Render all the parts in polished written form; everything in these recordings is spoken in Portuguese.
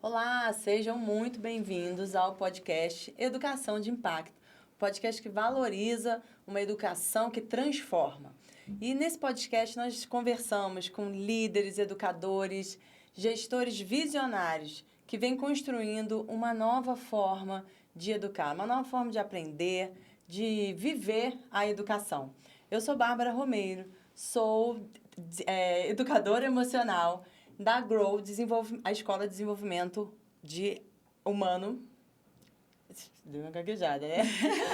Olá, sejam muito bem-vindos ao podcast Educação de Impacto, podcast que valoriza uma educação que transforma. E nesse podcast nós conversamos com líderes, educadores, gestores visionários que vêm construindo uma nova forma de educar, uma nova forma de aprender, de viver a educação. Eu sou Bárbara Romeiro, sou educadora emocional da GROW, a Escola de Desenvolvimento Humano. Deu uma gaguejada, né?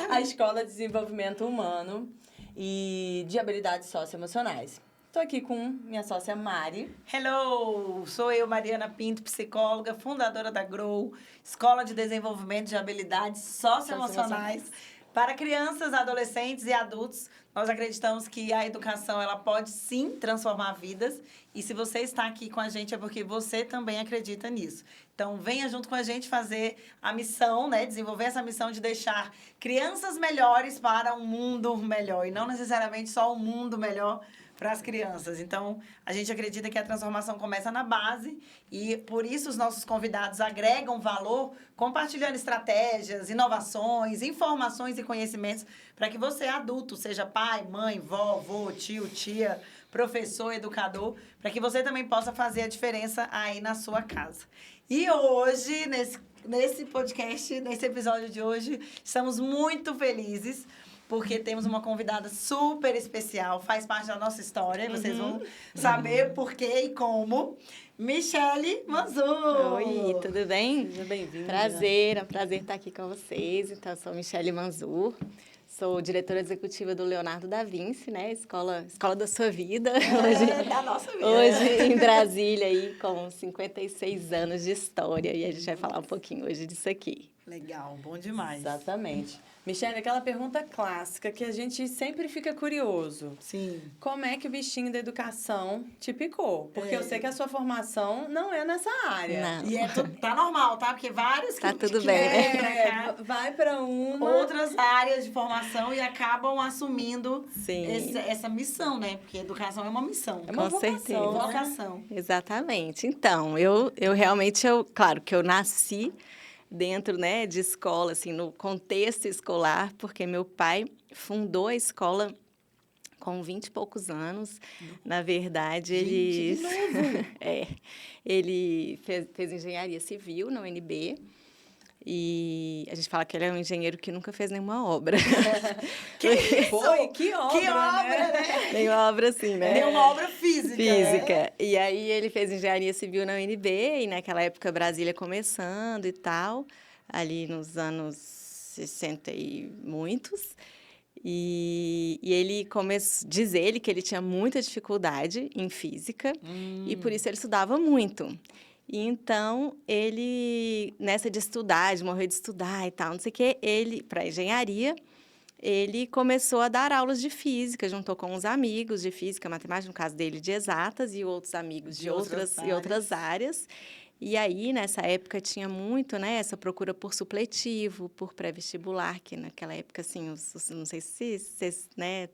A Escola de Desenvolvimento Humano e de Habilidades Socioemocionais. Estou aqui com minha sócia Mari. Hello! Sou eu, Mariana Pinto, psicóloga, fundadora da GROW, Escola de Desenvolvimento de Habilidades Socioemocionais para crianças, adolescentes e adultos. Nós acreditamos que a educação ela pode sim transformar vidas e se você está aqui com a gente é porque você também acredita nisso. Então, venha junto com a gente fazer a missão, né? Desenvolver essa missão de deixar crianças melhores para um mundo melhor e não necessariamente só um mundo melhor para as crianças. Então, a gente acredita que a transformação começa na base e, por isso, os nossos convidados agregam valor compartilhando estratégias, inovações, informações e conhecimentos para que você, adulto, seja pai, mãe, vó, vô, tio, tia, professor, educador, para que você também possa fazer a diferença aí na sua casa. E hoje, nesse podcast, nesse episódio de hoje, estamos muito felizes porque temos uma convidada super especial, faz parte da nossa história, vocês vão saber por quê e como. Michele Manzur. Oi, tudo bem? Seja bem-vinda. Prazer, é um prazer estar aqui com vocês. Então, eu sou Michele Manzur, sou diretora executiva do Leonardo da Vinci, né? Escola da sua vida. Da nossa vida. Hoje em Brasília, aí, com 56 anos de história. E a gente vai falar um pouquinho hoje disso aqui. Legal, bom demais. Exatamente. Michele, aquela pergunta clássica que a gente sempre fica curioso. Sim. Como é que o bichinho da educação te picou? Porque eu sei que a sua formação não é nessa área. Não. E tá normal, tá? Porque vários Tá que tudo que bem, vêm né? pra cá, Vai para uma... outras áreas de formação e acabam assumindo Sim. essa missão, né? Porque educação é uma missão. É uma Com vocação, certeza. né? Vocação. Exatamente. Então, eu realmente, claro que eu nasci dentro, né, de escola, assim, no contexto escolar, porque meu pai fundou a escola com 20 e poucos anos. Na verdade, ele... Gente, que novo! Ele fez engenharia civil na UNB. E a gente fala que ele é um engenheiro que nunca fez nenhuma obra. Que foi? Que obra, Que obra, né? Nenhuma obra assim, né? Nenhuma obra física. Física. E aí ele fez engenharia civil na UNB, e naquela época Brasília começando e tal, ali nos anos 60 e muitos. E ele diz ele que ele tinha muita dificuldade em física, e por isso ele estudava muito. E então, ele, nessa de estudar, de morrer de estudar e tal, não sei o quê, para engenharia, ele começou a dar aulas de física, juntou com uns amigos de física, matemática, no caso dele, de exatas, e outros amigos de outras áreas. E aí, nessa época, tinha muito, né, essa procura por supletivo, por pré-vestibular, que naquela época, assim, não sei se vocês, né,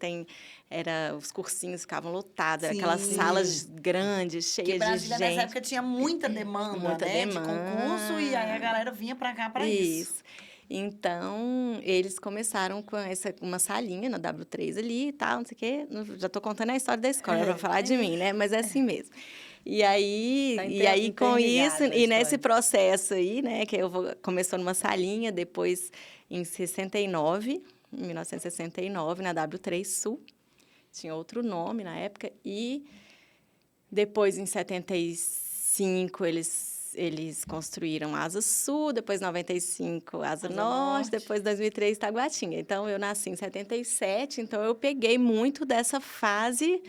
os cursinhos ficavam lotados, Sim. aquelas salas grandes, cheias de Brasília, gente. nessa época, tinha muita demanda, né? De concurso, e aí a galera vinha pra cá pra isso. Então, eles começaram com uma salinha na W3 ali e tal, não sei o quê. Já estou contando a história da escola para falar de mim, né? Mas é assim mesmo. E aí com isso, e nesse processo aí, né, que começou numa salinha, depois em 1969, na W3 Sul, tinha outro nome na época, e depois em 75 eles construíram Asa Sul, depois em 95 Asa Norte, depois em 2003 Taguatinga. Então, eu nasci em 77, então eu peguei muito dessa fase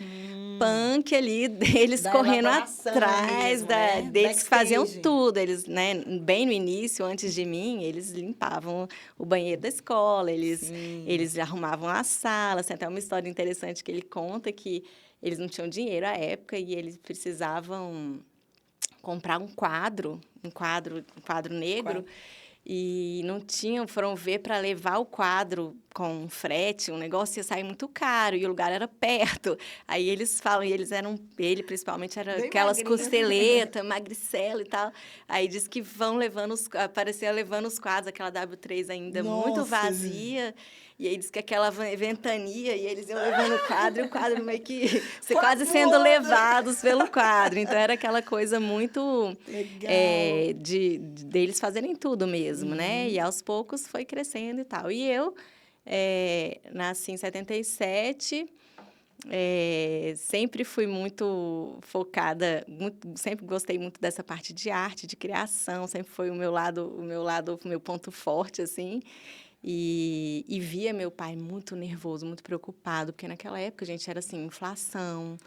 punk ali, deles Da correndo elaboração atrás, mesmo, né? deles que faziam Backstage. tudo. Eles, né, bem no início, antes de mim, eles limpavam o banheiro da escola, eles arrumavam as salas. Tem até uma história interessante que ele conta que eles não tinham dinheiro à época e eles precisavam comprar um quadro negro, e não tinham, foram ver para levar o quadro com frete, um negócio ia sair muito caro e o lugar era perto. Aí eles falam, e ele principalmente era Bem aquelas magrinho. costeletas, magricela e tal. Aí diz que vão levando parecia levando os quadros, aquela W3 ainda muito Nossa, vazia. E aí diz que aquela ventania, e eles iam levando o quadro, e o quadro meio que você Quase quase sendo voando. levados pelo quadro. Então era aquela coisa muito Legal. deles fazerem tudo mesmo, né? E aos poucos foi crescendo e tal. E eu nasci em 77, sempre fui muito focada, sempre gostei muito dessa parte de arte, de criação, sempre foi o meu ponto forte, assim. E via meu pai muito nervoso, muito preocupado, porque naquela época, gente, era assim, inflação,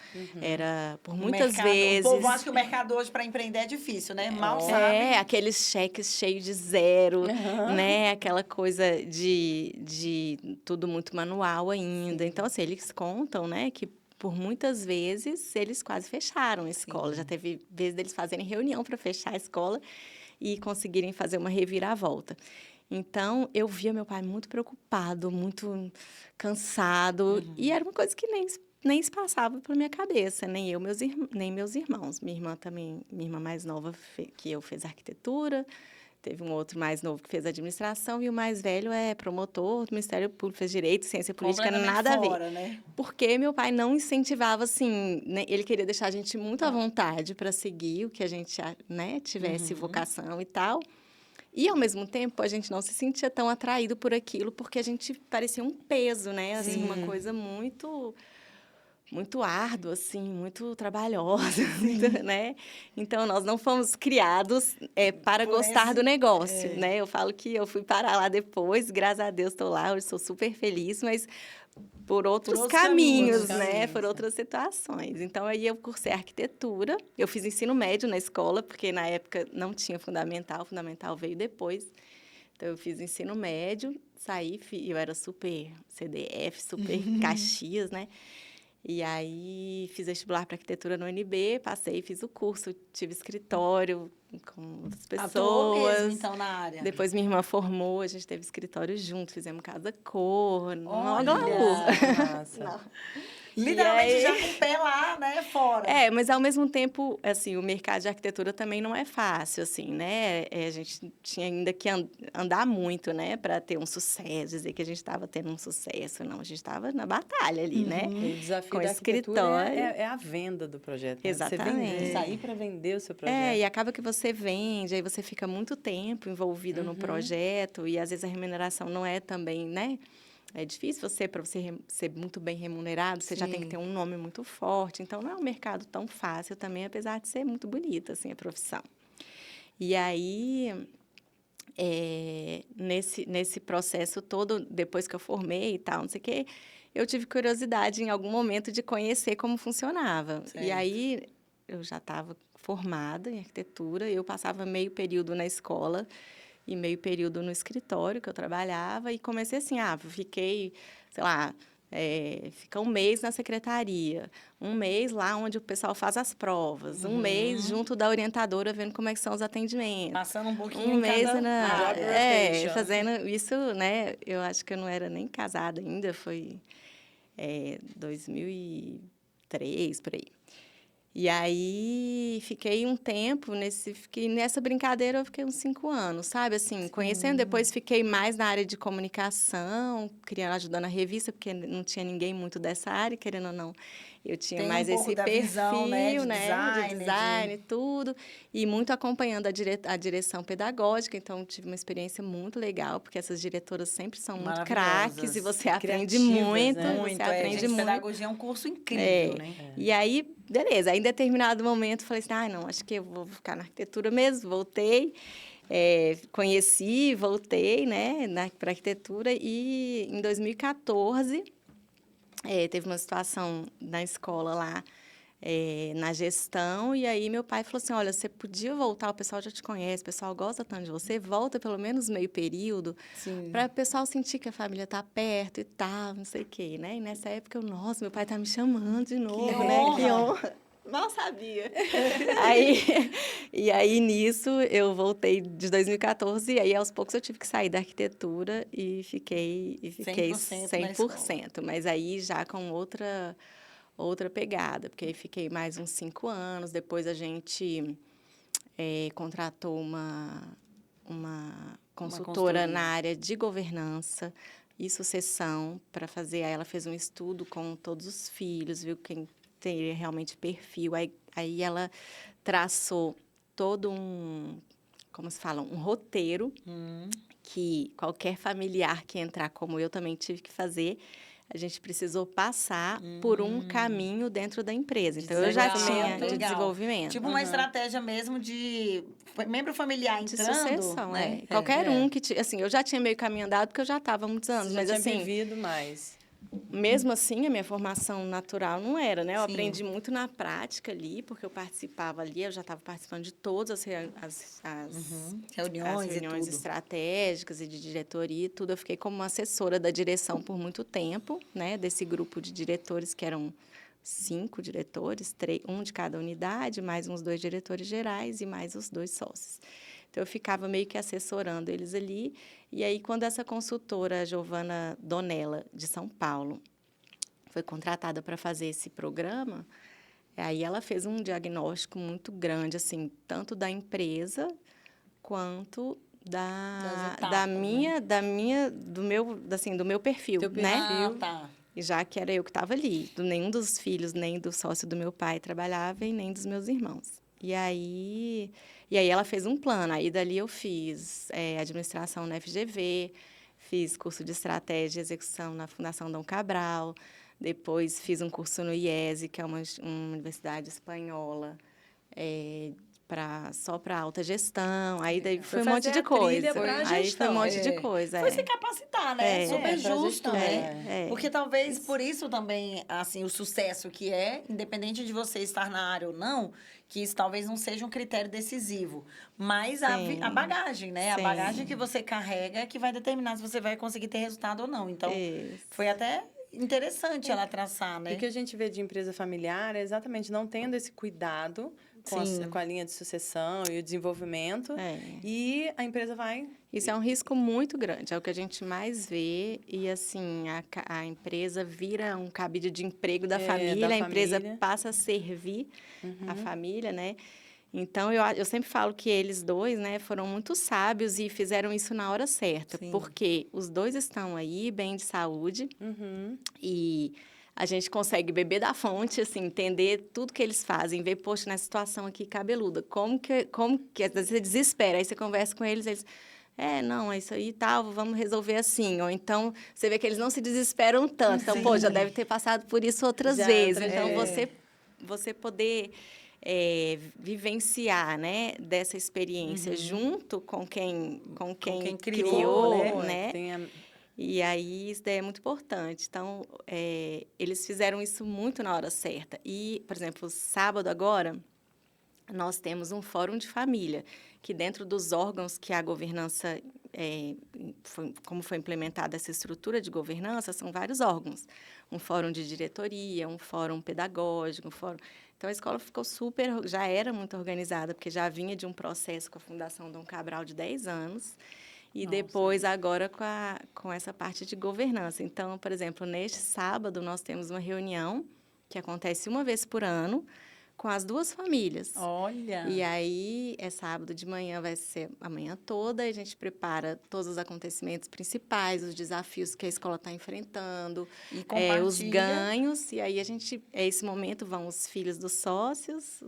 era por muitas vezes... O povo acha que o mercado hoje para empreender é difícil, né? Mal sabe. aqueles cheques cheios de zero, né? Aquela coisa de tudo muito manual ainda. Sim. Então, assim, eles contam, né, que por muitas vezes eles quase fecharam a escola. Já teve vezes deles fazerem reunião para fechar a escola e conseguirem fazer uma reviravolta. Então, eu via meu pai muito preocupado, muito cansado, e era uma coisa que nem se passava pela minha cabeça, nem meus irmãos. Minha irmã mais nova que eu fez arquitetura, teve um outro mais novo que fez administração, e o mais velho é promotor do Ministério Público, fez direito, ciência política, nada a ver. Fora, né? Porque meu pai não incentivava, assim, né? Ele queria deixar a gente muito à vontade para seguir o que a gente, né, tivesse vocação e tal. E, ao mesmo tempo, a gente não se sentia tão atraído por aquilo, porque a gente parecia um peso, né? Assim, uma coisa muito, muito árdua, assim, muito trabalhosa, né? Então, nós não fomos criados para gostar do negócio, né? Eu falo que eu fui parar lá depois, graças a Deus estou lá, hoje sou super feliz, mas... por outros caminhos, né? Por outras situações. Então, aí eu cursei arquitetura. Eu fiz ensino médio na escola, porque na época não tinha fundamental. O fundamental veio depois. Então, eu fiz ensino médio, saí, eu era super CDF, super Caxias, né? E aí, fiz vestibular para arquitetura no UNB, passei, fiz o curso, tive escritório com outras pessoas. Atuou mesmo, então, na área. Depois, minha irmã formou, a gente teve escritório junto, fizemos casa-cor, uma Olha! glamour. Nossa. Não. Literalmente E aí- já com o pé lá, né? Fora. Mas ao mesmo tempo, assim, o mercado de arquitetura também não é fácil, assim, né? A gente tinha ainda que andar muito, né? Para ter um sucesso, dizer que a gente estava tendo um sucesso. Não, a gente estava na batalha ali, né? E o desafio Com da arquitetura escritório. é a venda do projeto. Né? Exatamente. Você sair para vender o seu projeto. E acaba que você vende, aí você fica muito tempo envolvido no projeto, e às vezes a remuneração não é também, né? É difícil para você ser muito bem remunerado, você já tem que ter um nome muito forte. Então, não é um mercado tão fácil também, apesar de ser muito bonita, assim, a profissão. E aí, nesse processo todo, depois que eu formei e tal, não sei o quê, eu tive curiosidade em algum momento de conhecer como funcionava. Certo. E aí, eu já estava formada em arquitetura, eu passava meio período na escola e meio período no escritório que eu trabalhava, e comecei assim, fiquei, sei lá, fica um mês na secretaria, um mês lá onde o pessoal faz as provas, um mês junto da orientadora vendo como é que são os atendimentos. Passando um pouquinho Um em mês cada job rotation. fazendo isso, né? Eu acho que eu não era nem casada ainda, foi 2003, por aí. E aí, fiquei um tempo nessa brincadeira, eu fiquei uns 5 anos, sabe? Assim, conhecendo, depois fiquei mais na área de comunicação, ajudando a revista, porque não tinha ninguém muito dessa área, querendo ou não. Eu tinha Tem mais um pouco esse da perfil, visão, né, de de design e tudo. E muito acompanhando a direção pedagógica, então tive uma experiência muito legal, porque essas diretoras sempre são muito craques e você aprende Criativas, muito, né? você aprende Gente, muito. pedagogia é um curso incrível, né? E aí, beleza. Aí, em determinado momento, falei assim, não, acho que eu vou ficar na arquitetura mesmo. Voltei, conheci, voltei, né, para arquitetura. E, em 2014, teve uma situação na escola lá, na gestão. E aí, meu pai falou assim, olha, você podia voltar, o pessoal já te conhece, o pessoal gosta tanto de você, volta pelo menos meio período, para o pessoal sentir que a família está perto e tal, não sei o quê, né? E nessa época, nossa, meu pai está me chamando de novo, né? Que honra! Mal sabia. aí, nisso, eu voltei de 2014, e aí, aos poucos, eu tive que sair da arquitetura e fiquei 100%. Mas aí, já com outra pegada, porque aí fiquei mais uns 5 anos. Depois, a gente contratou uma consultora na área de governança e sucessão para fazer. Aí, ela fez um estudo com todos os filhos, viu quem teria realmente perfil. Aí ela traçou todo como se fala, um roteiro que qualquer familiar que entrar, como eu também tive que fazer, a gente precisou passar por um caminho dentro da empresa. Então, eu já tinha de desenvolvimento. Tipo uma estratégia mesmo de membro familiar entrando. De sucessão, né? Qualquer um que... Assim, eu já tinha meio caminho andado, porque eu já estava há muitos anos. Você mas já tinha assim, vivido mais. Mesmo assim, a minha formação natural não era, né? Eu aprendi muito na prática ali, porque eu participava ali, eu já estava participando de todas as reuniões estratégicas e de diretoria e tudo. Eu fiquei como assessora da direção por muito tempo, né? Desse grupo de diretores, que eram 5 diretores, 1 de cada unidade, mais uns 2 diretores gerais e mais os 2 sócios. Então, eu ficava meio que assessorando eles ali. E aí, quando essa consultora, Giovana Donella, de São Paulo, foi contratada para fazer esse programa, aí ela fez um diagnóstico muito grande, assim, tanto da empresa quanto do meu perfil, né? Tá. E já que era eu que estava ali, nenhum dos filhos, nem do sócio do meu pai trabalhava e nem dos meus irmãos. E aí ela fez um plano. Aí, dali, eu fiz administração na FGV, fiz curso de estratégia e execução na Fundação Dom Cabral, depois fiz um curso no IESE, que é uma universidade espanhola, só para alta gestão. Aí, daí foi um monte de coisa. Aí foi um monte de coisa. Foi se capacitar, né? Super justo, né? Porque talvez por isso também, assim, o sucesso que independente de você estar na área ou não, que isso talvez não seja um critério decisivo. Mas a bagagem, né? Sim. A bagagem que você carrega é que vai determinar se você vai conseguir ter resultado ou não. Então, foi até interessante ela traçar, né? E o que a gente vê de empresa familiar é exatamente não tendo esse cuidado com a linha de sucessão e o desenvolvimento. E a empresa vai... Isso é um risco muito grande, é o que a gente mais vê. E, assim, a empresa vira um cabide de emprego da família, a empresa passa a servir a família, né? Então, eu sempre falo que eles dois, né, foram muito sábios e fizeram isso na hora certa. Sim. Porque os dois estão aí, bem de saúde, e... a gente consegue beber da fonte, assim, entender tudo que eles fazem, ver, poxa, nessa situação aqui cabeluda, como que às vezes você desespera, aí você conversa com eles, não, é isso aí e tal, vamos resolver assim. Ou então, você vê que eles não se desesperam tanto. Então, pô, já deve ter passado por isso outras vezes. Então, você poder vivenciar, né, dessa experiência junto com quem criou, né? E aí, isso daí é muito importante. Então, eles fizeram isso muito na hora certa. E, por exemplo, sábado agora, nós temos um fórum de família, que dentro dos órgãos que a governança, como foi implementada essa estrutura de governança, são vários órgãos. Um fórum de diretoria, um fórum pedagógico, Então, a escola ficou já era muito organizada, porque já vinha de um processo com a Fundação Dom Cabral de 10 anos, e depois, agora, com essa parte de governança. Então, por exemplo, neste sábado, nós temos uma reunião que acontece uma vez por ano com as 2 famílias. Olha! E aí, sábado de manhã, vai ser a manhã toda, e a gente prepara todos os acontecimentos principais, os desafios que a escola está enfrentando, os ganhos. E aí, esse momento, vão os filhos dos sócios,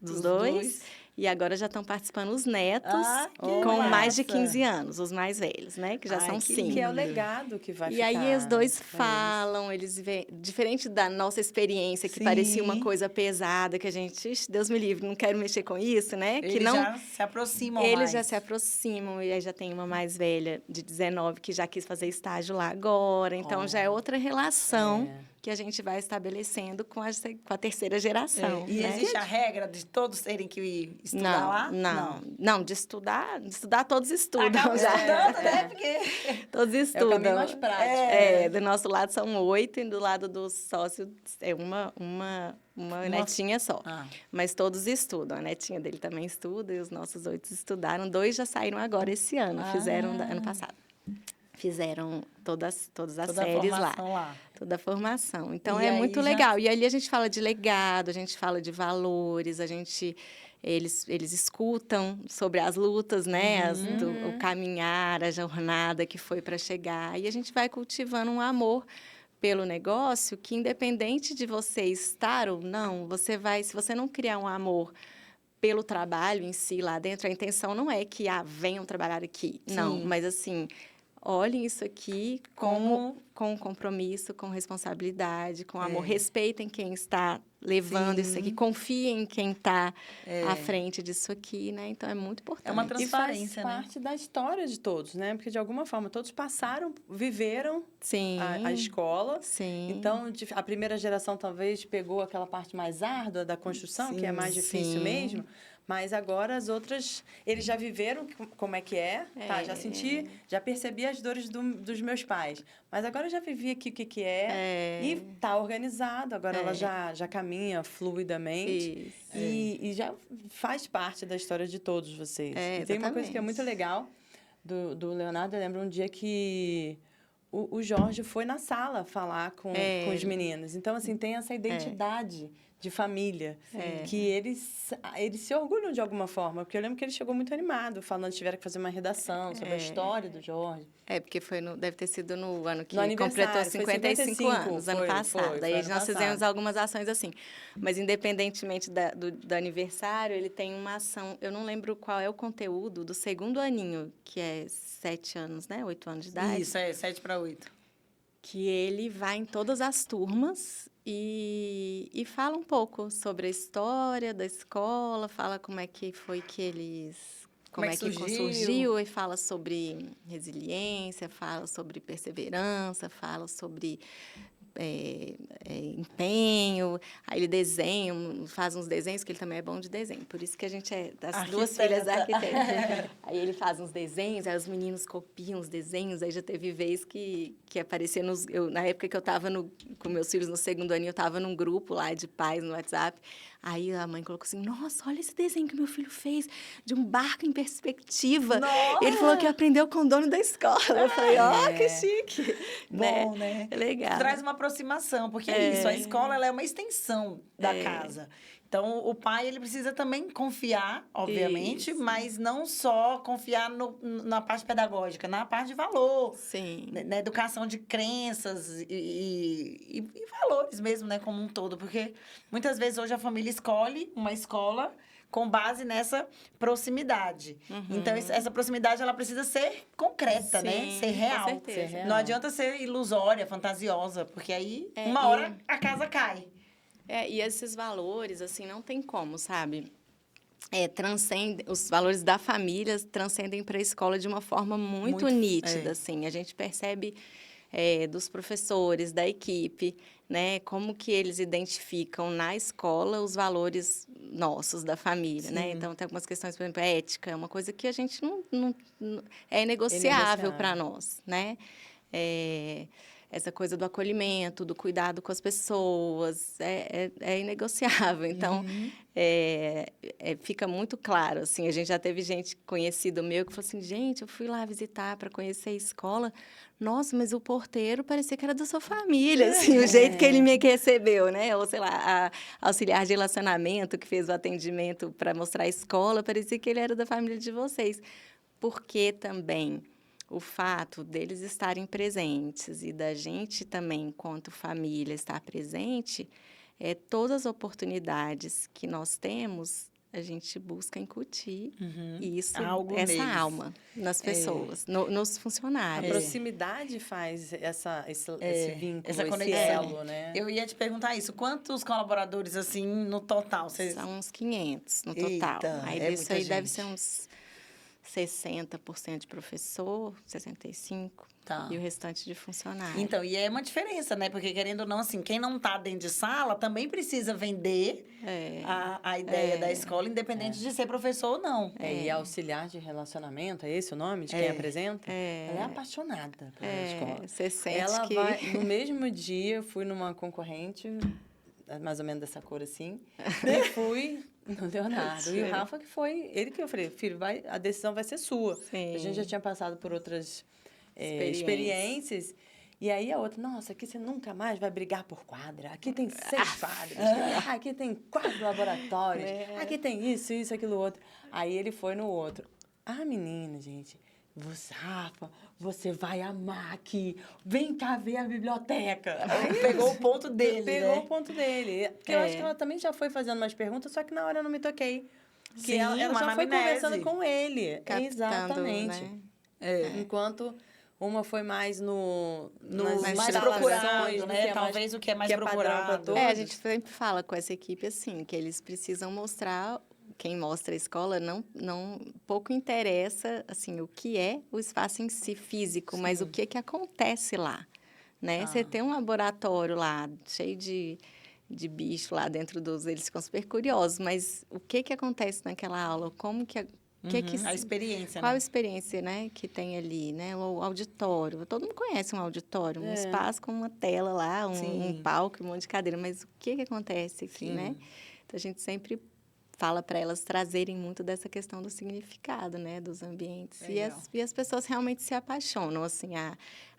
dos dois. E agora já estão participando os netos, com mais de 15 anos, os mais velhos, né? Que já são 5. Que é o legado que vai ficar. E aí, os dois falam, eles veem... Diferente da nossa experiência, que parecia uma coisa pesada, que a gente... Deus me livre, não quero mexer com isso, né? Eles já se aproximam Eles já se aproximam, e aí já tem uma mais velha, de 19, que já quis fazer estágio lá agora. Então, já é outra relação que a gente vai estabelecendo com a terceira geração. E né? existe a regra de todos terem que estudar lá? Não, de estudar todos estudam. Acabam estudando, né? Porque... Todos estudam. É o caminho mais prático. Do nosso lado são 8 e do lado do sócio é uma netinha só. Mas todos estudam. A netinha dele também estuda e os nossos 8 estudaram. 2 já saíram agora esse ano, fizeram ano passado. Fizeram todas as séries lá. Toda a formação. Então, é muito legal. E ali a gente fala de legado, a gente fala de valores, eles escutam sobre as lutas, né? O caminhar, a jornada que foi para chegar. E a gente vai cultivando um amor pelo negócio que, independente de você estar ou não, se você não criar um amor pelo trabalho em si lá dentro, a intenção não é que venham trabalhar aqui. Sim. Não, mas assim... Olhem isso aqui com compromisso, com responsabilidade, com amor. Respeitem quem está levando isso aqui. Confiem em quem está à frente disso aqui, né? Então, é muito importante. É uma transparência, e faz parte da história de todos, né? Porque, de alguma forma, todos viveram a escola. Sim. Então, a primeira geração, talvez, pegou aquela parte mais árdua da construção, que é mais difícil mesmo. Mas agora as outras, eles já viveram como é que é, tá? Já percebi as dores dos meus pais. Mas agora eu já vivi aqui o que é. E tá organizado, agora ela já caminha fluidamente. E já faz parte da história de todos vocês. E tem uma coisa que é muito legal do Leonardo, eu lembro um dia que o Jorge foi na sala falar com os meninos. Então, assim, tem essa identidade de família, que eles se orgulham de alguma forma, porque eu lembro que ele chegou muito animado, falando que tiveram que fazer uma redação sobre a história do Jorge. Porque deve ter sido no ano que no completou 55 anos, ano passado. Aí nós fizemos algumas ações assim. Mas, independentemente do aniversário, ele tem uma ação, eu não lembro qual é o conteúdo, do segundo aninho, que é 7 anos, né? 8 anos de idade. Isso, 7 para 8. Que ele vai em todas as turmas e fala um pouco sobre a história da escola, fala como é que foi que eles... Como é que surgiu, e fala sobre resiliência, fala sobre perseverança, fala sobre empenho. Aí ele desenha, faz uns desenhos, que ele também é bom de desenho. Por isso que a gente é das duas filhas arquitetas. Aí ele faz uns desenhos, aí os meninos copiam os desenhos. Aí já teve vez que aparecia na época que eu estava com meus filhos no segundo ano, eu estava num grupo lá de pais no WhatsApp. Aí a mãe colocou assim, nossa, olha esse desenho que meu filho fez de um barco em perspectiva. Nossa! Ele falou que aprendeu com o dono da escola. Eu falei, que chique. Bom, né? É legal. Traz uma aproximação, porque é isso, a escola ela é uma extensão da casa. Então, o pai ele precisa também confiar, obviamente, mas não só confiar na parte pedagógica, na parte de valor. Sim. Na educação de crenças e valores mesmo, né, como um todo. Porque muitas vezes hoje a família escolhe uma escola com base nessa proximidade. Então, essa proximidade ela precisa ser concreta, né? Ser real. Com certeza. Não adianta ser ilusória, fantasiosa, porque aí, uma hora, a casa cai. E esses valores, assim, não tem como, sabe? Os valores da família transcendem para a escola de uma forma muito nítida, assim. A gente percebe dos professores, da equipe, né? Como que eles identificam na escola os valores nossos, da família, né? Então, tem algumas questões, por exemplo, ética, é uma coisa que a gente não é inegociável para nós, né? Essa coisa do acolhimento, do cuidado com as pessoas, é inegociável. Então, fica muito claro, assim, a gente já teve gente conhecido meu que falou assim, gente, eu fui lá visitar para conhecer a escola, nossa, mas o porteiro parecia que era da sua família, assim, o jeito que ele me recebeu, né? Ou, sei lá, a auxiliar de relacionamento que fez o atendimento para mostrar a escola, parecia que ele era da família de vocês. Porque também... O fato deles estarem presentes e da gente também, enquanto família, estar presente, todas as oportunidades que nós temos, a gente busca incutir isso, essa alma nas pessoas, nos funcionários. A proximidade faz esse vínculo, essa conexão, elo, né? Eu ia te perguntar isso. Quantos colaboradores, assim, no total? São uns 500 no total. Aí disso aí deve ser uns 60% de professor, 65%, Tá. e o restante de funcionário. Então, e é uma diferença, né? Porque, querendo ou não, assim, quem não está dentro de sala também precisa vender a ideia da escola, independente de ser professor ou não. E auxiliar de relacionamento, é esse o nome de quem apresenta? Ela é apaixonada pela escola. Você sente Ela que... vai, no mesmo dia, eu fui numa concorrente, mais ou menos dessa cor assim, e fui no Leonardo. E o Rafa que foi, ele que eu falei, filho, a decisão vai ser sua. Sim. A gente já tinha passado por outras experiências. E aí a outra, nossa, aqui você nunca mais vai brigar por quadra. Aqui tem 6 quadras. Aqui tem 4 laboratórios. Aqui tem isso, isso, aquilo, outro. Aí ele foi no outro. Ah, menina, gente, Rafa, você vai amar aqui. Vem cá ver a biblioteca. Aí Pegou o ponto dele, Pegou né? o ponto dele. Porque eu acho que ela também já foi fazendo umas perguntas, só que na hora eu não me toquei. Porque Sim, ela uma já foi anamnese. conversando com ele. Captando, Exatamente. né? Enquanto uma foi mais nas mais instalações, procurado, no né? que é Talvez o que é mais padrão pra procurado. todos. A gente sempre fala com essa equipe assim, que eles precisam mostrar, quem mostra a escola pouco interessa assim o que é o espaço em si físico, mas o que acontece lá, né? Você tem um laboratório lá cheio de bicho lá dentro eles ficam super curiosos, mas o que acontece naquela aula, como que A experiência, qual a né? experiência, né, que tem ali, né? O auditório. Todo mundo conhece um auditório, um espaço com uma tela lá, um palco, um monte de cadeira. Mas o que acontece aqui, né? Então, a gente sempre fala para elas trazerem muito dessa questão do significado, né? Dos ambientes. E as pessoas realmente se apaixonam, assim.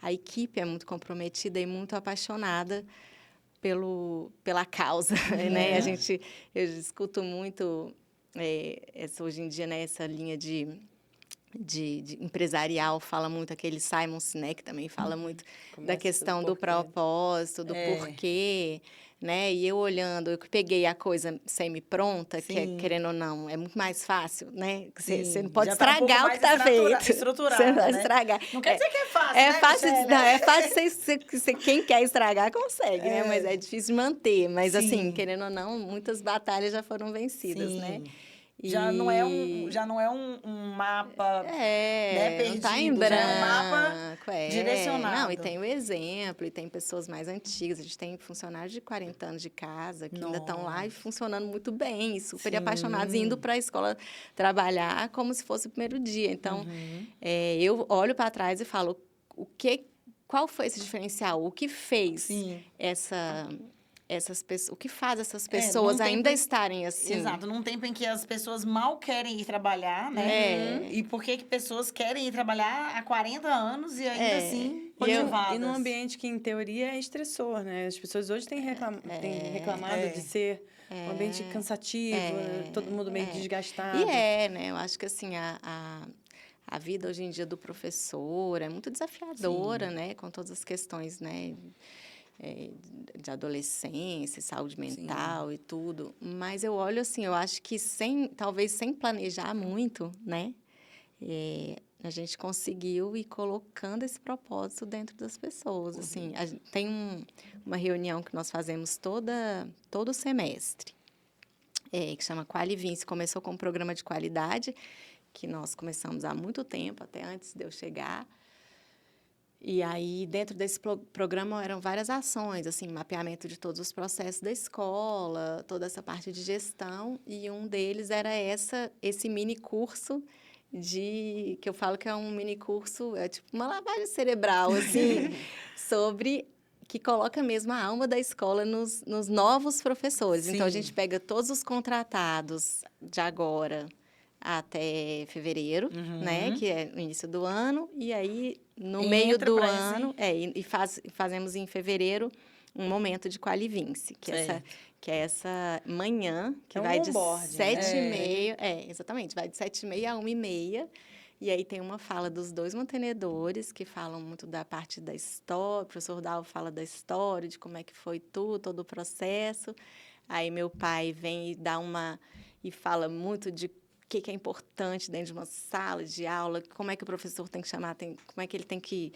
A equipe é muito comprometida e muito apaixonada pela causa, né? Eu escuto muito... hoje em dia, né, essa linha de empresarial fala muito, aquele Simon Sinek também fala muito da questão do propósito, do porquê, né? E eu olhando, eu peguei a coisa semi-pronta, que é, querendo ou não, é muito mais fácil, né? Você não pode estragar o que está feito. Estruturado, Você não vai né? estragar. Não quer dizer que é fácil, É né, fácil, Michele? não, é fácil, quem quer estragar consegue, né? Mas é difícil de manter. Mas, assim, querendo ou não, muitas batalhas já foram vencidas, né? Já não é um mapa perdido, não tá em branco, já é um mapa direcionado. Não, e tem o exemplo, e tem pessoas mais antigas. A gente tem funcionários de 40 anos de casa que ainda estão lá e funcionando muito bem, e super apaixonados, indo para a escola trabalhar como se fosse o primeiro dia. Então, eu olho para trás e falo, qual foi esse diferencial? O que fez essas pessoas, o que faz essas pessoas ainda estarem assim? Exato, num tempo em que as pessoas mal querem ir trabalhar, né? E por que pessoas querem ir trabalhar há 40 anos e ainda assim motivadas? E num ambiente que, em teoria, é estressor, né? As pessoas hoje têm reclamado de ser um ambiente cansativo, todo mundo meio desgastado. Né? Eu acho que, assim, a vida hoje em dia do professor é muito desafiadora, né? Com todas as questões, né? De adolescência, saúde mental e tudo. Mas eu olho assim, eu acho que talvez sem planejar muito, né? A gente conseguiu ir colocando esse propósito dentro das pessoas. Assim, tem uma reunião que nós fazemos todo semestre, que chama Qualivince. Começou com um programa de qualidade, que nós começamos há muito tempo, até antes de eu chegar. E aí, dentro desse programa, eram várias ações, assim, mapeamento de todos os processos da escola, toda essa parte de gestão, e um deles era esse mini curso que eu falo que é um mini curso, é tipo uma lavagem cerebral, assim, que coloca mesmo a alma da escola nos novos professores. Então, a gente pega todos os contratados de agora até fevereiro, né, que é o início do ano, e aí no meio do ano, fazemos em fevereiro um momento de Qualivince, que é essa manhã, que vai de 7h30, exatamente, vai de 7h30 a 1h30, e aí tem uma fala dos 2 mantenedores, que falam muito da parte da história, o professor Dal fala da história, de como é que foi todo o processo, aí meu pai vem e fala muito de que é importante dentro de uma sala de aula, como é que o professor tem que chamar, como é que ele tem que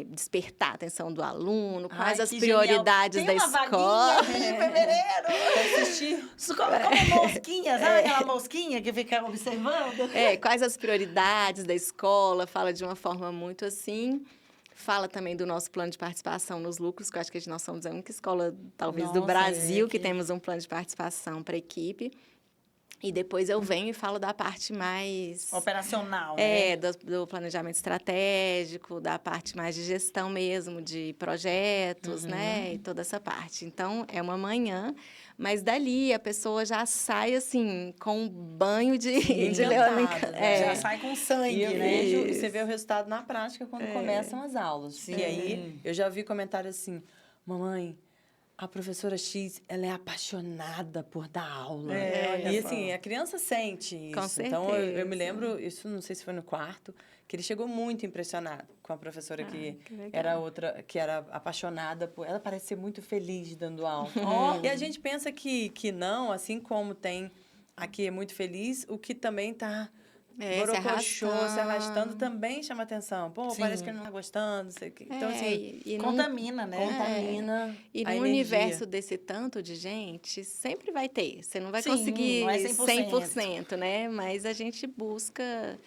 despertar a atenção do aluno, quais as prioridades da escola. Tem uma vaguinha em fevereiro. Pra assistir. Como mosquinha, sabe aquela mosquinha que fica observando? Quais as prioridades da escola, fala de uma forma muito assim. Fala também do nosso plano de participação nos lucros, que eu acho que nós somos a única escola, talvez, do Brasil que temos um plano de participação para a equipe. E depois eu venho e falo da parte mais... operacional, né? Do planejamento estratégico, da parte mais de gestão mesmo, de projetos, né? E toda essa parte. Então, é uma manhã, mas dali a pessoa já sai, assim, com um banho de encantada, né? Já sai com sangue, né? E você vê o resultado na prática quando começam as aulas. Sim. E aí, eu já vi comentários assim, mamãe, a professora X, ela é apaixonada por dar aula. E assim, a criança sente isso. Com certeza. Então, eu me lembro, isso não sei se foi no quarto, que ele chegou muito impressionado com a professora que era outra, que era apaixonada por... Ela parece ser muito feliz dando aula. E a gente pensa que não, assim como tem aqui é muito feliz, o que também está... se arrastando também chama atenção. Pô, parece que ele não está gostando, não sei o quê. Então, assim... E contamina, né? Contamina E no universo desse tanto de gente, sempre vai ter. Você não vai conseguir não é 100%, né? Mas a gente busca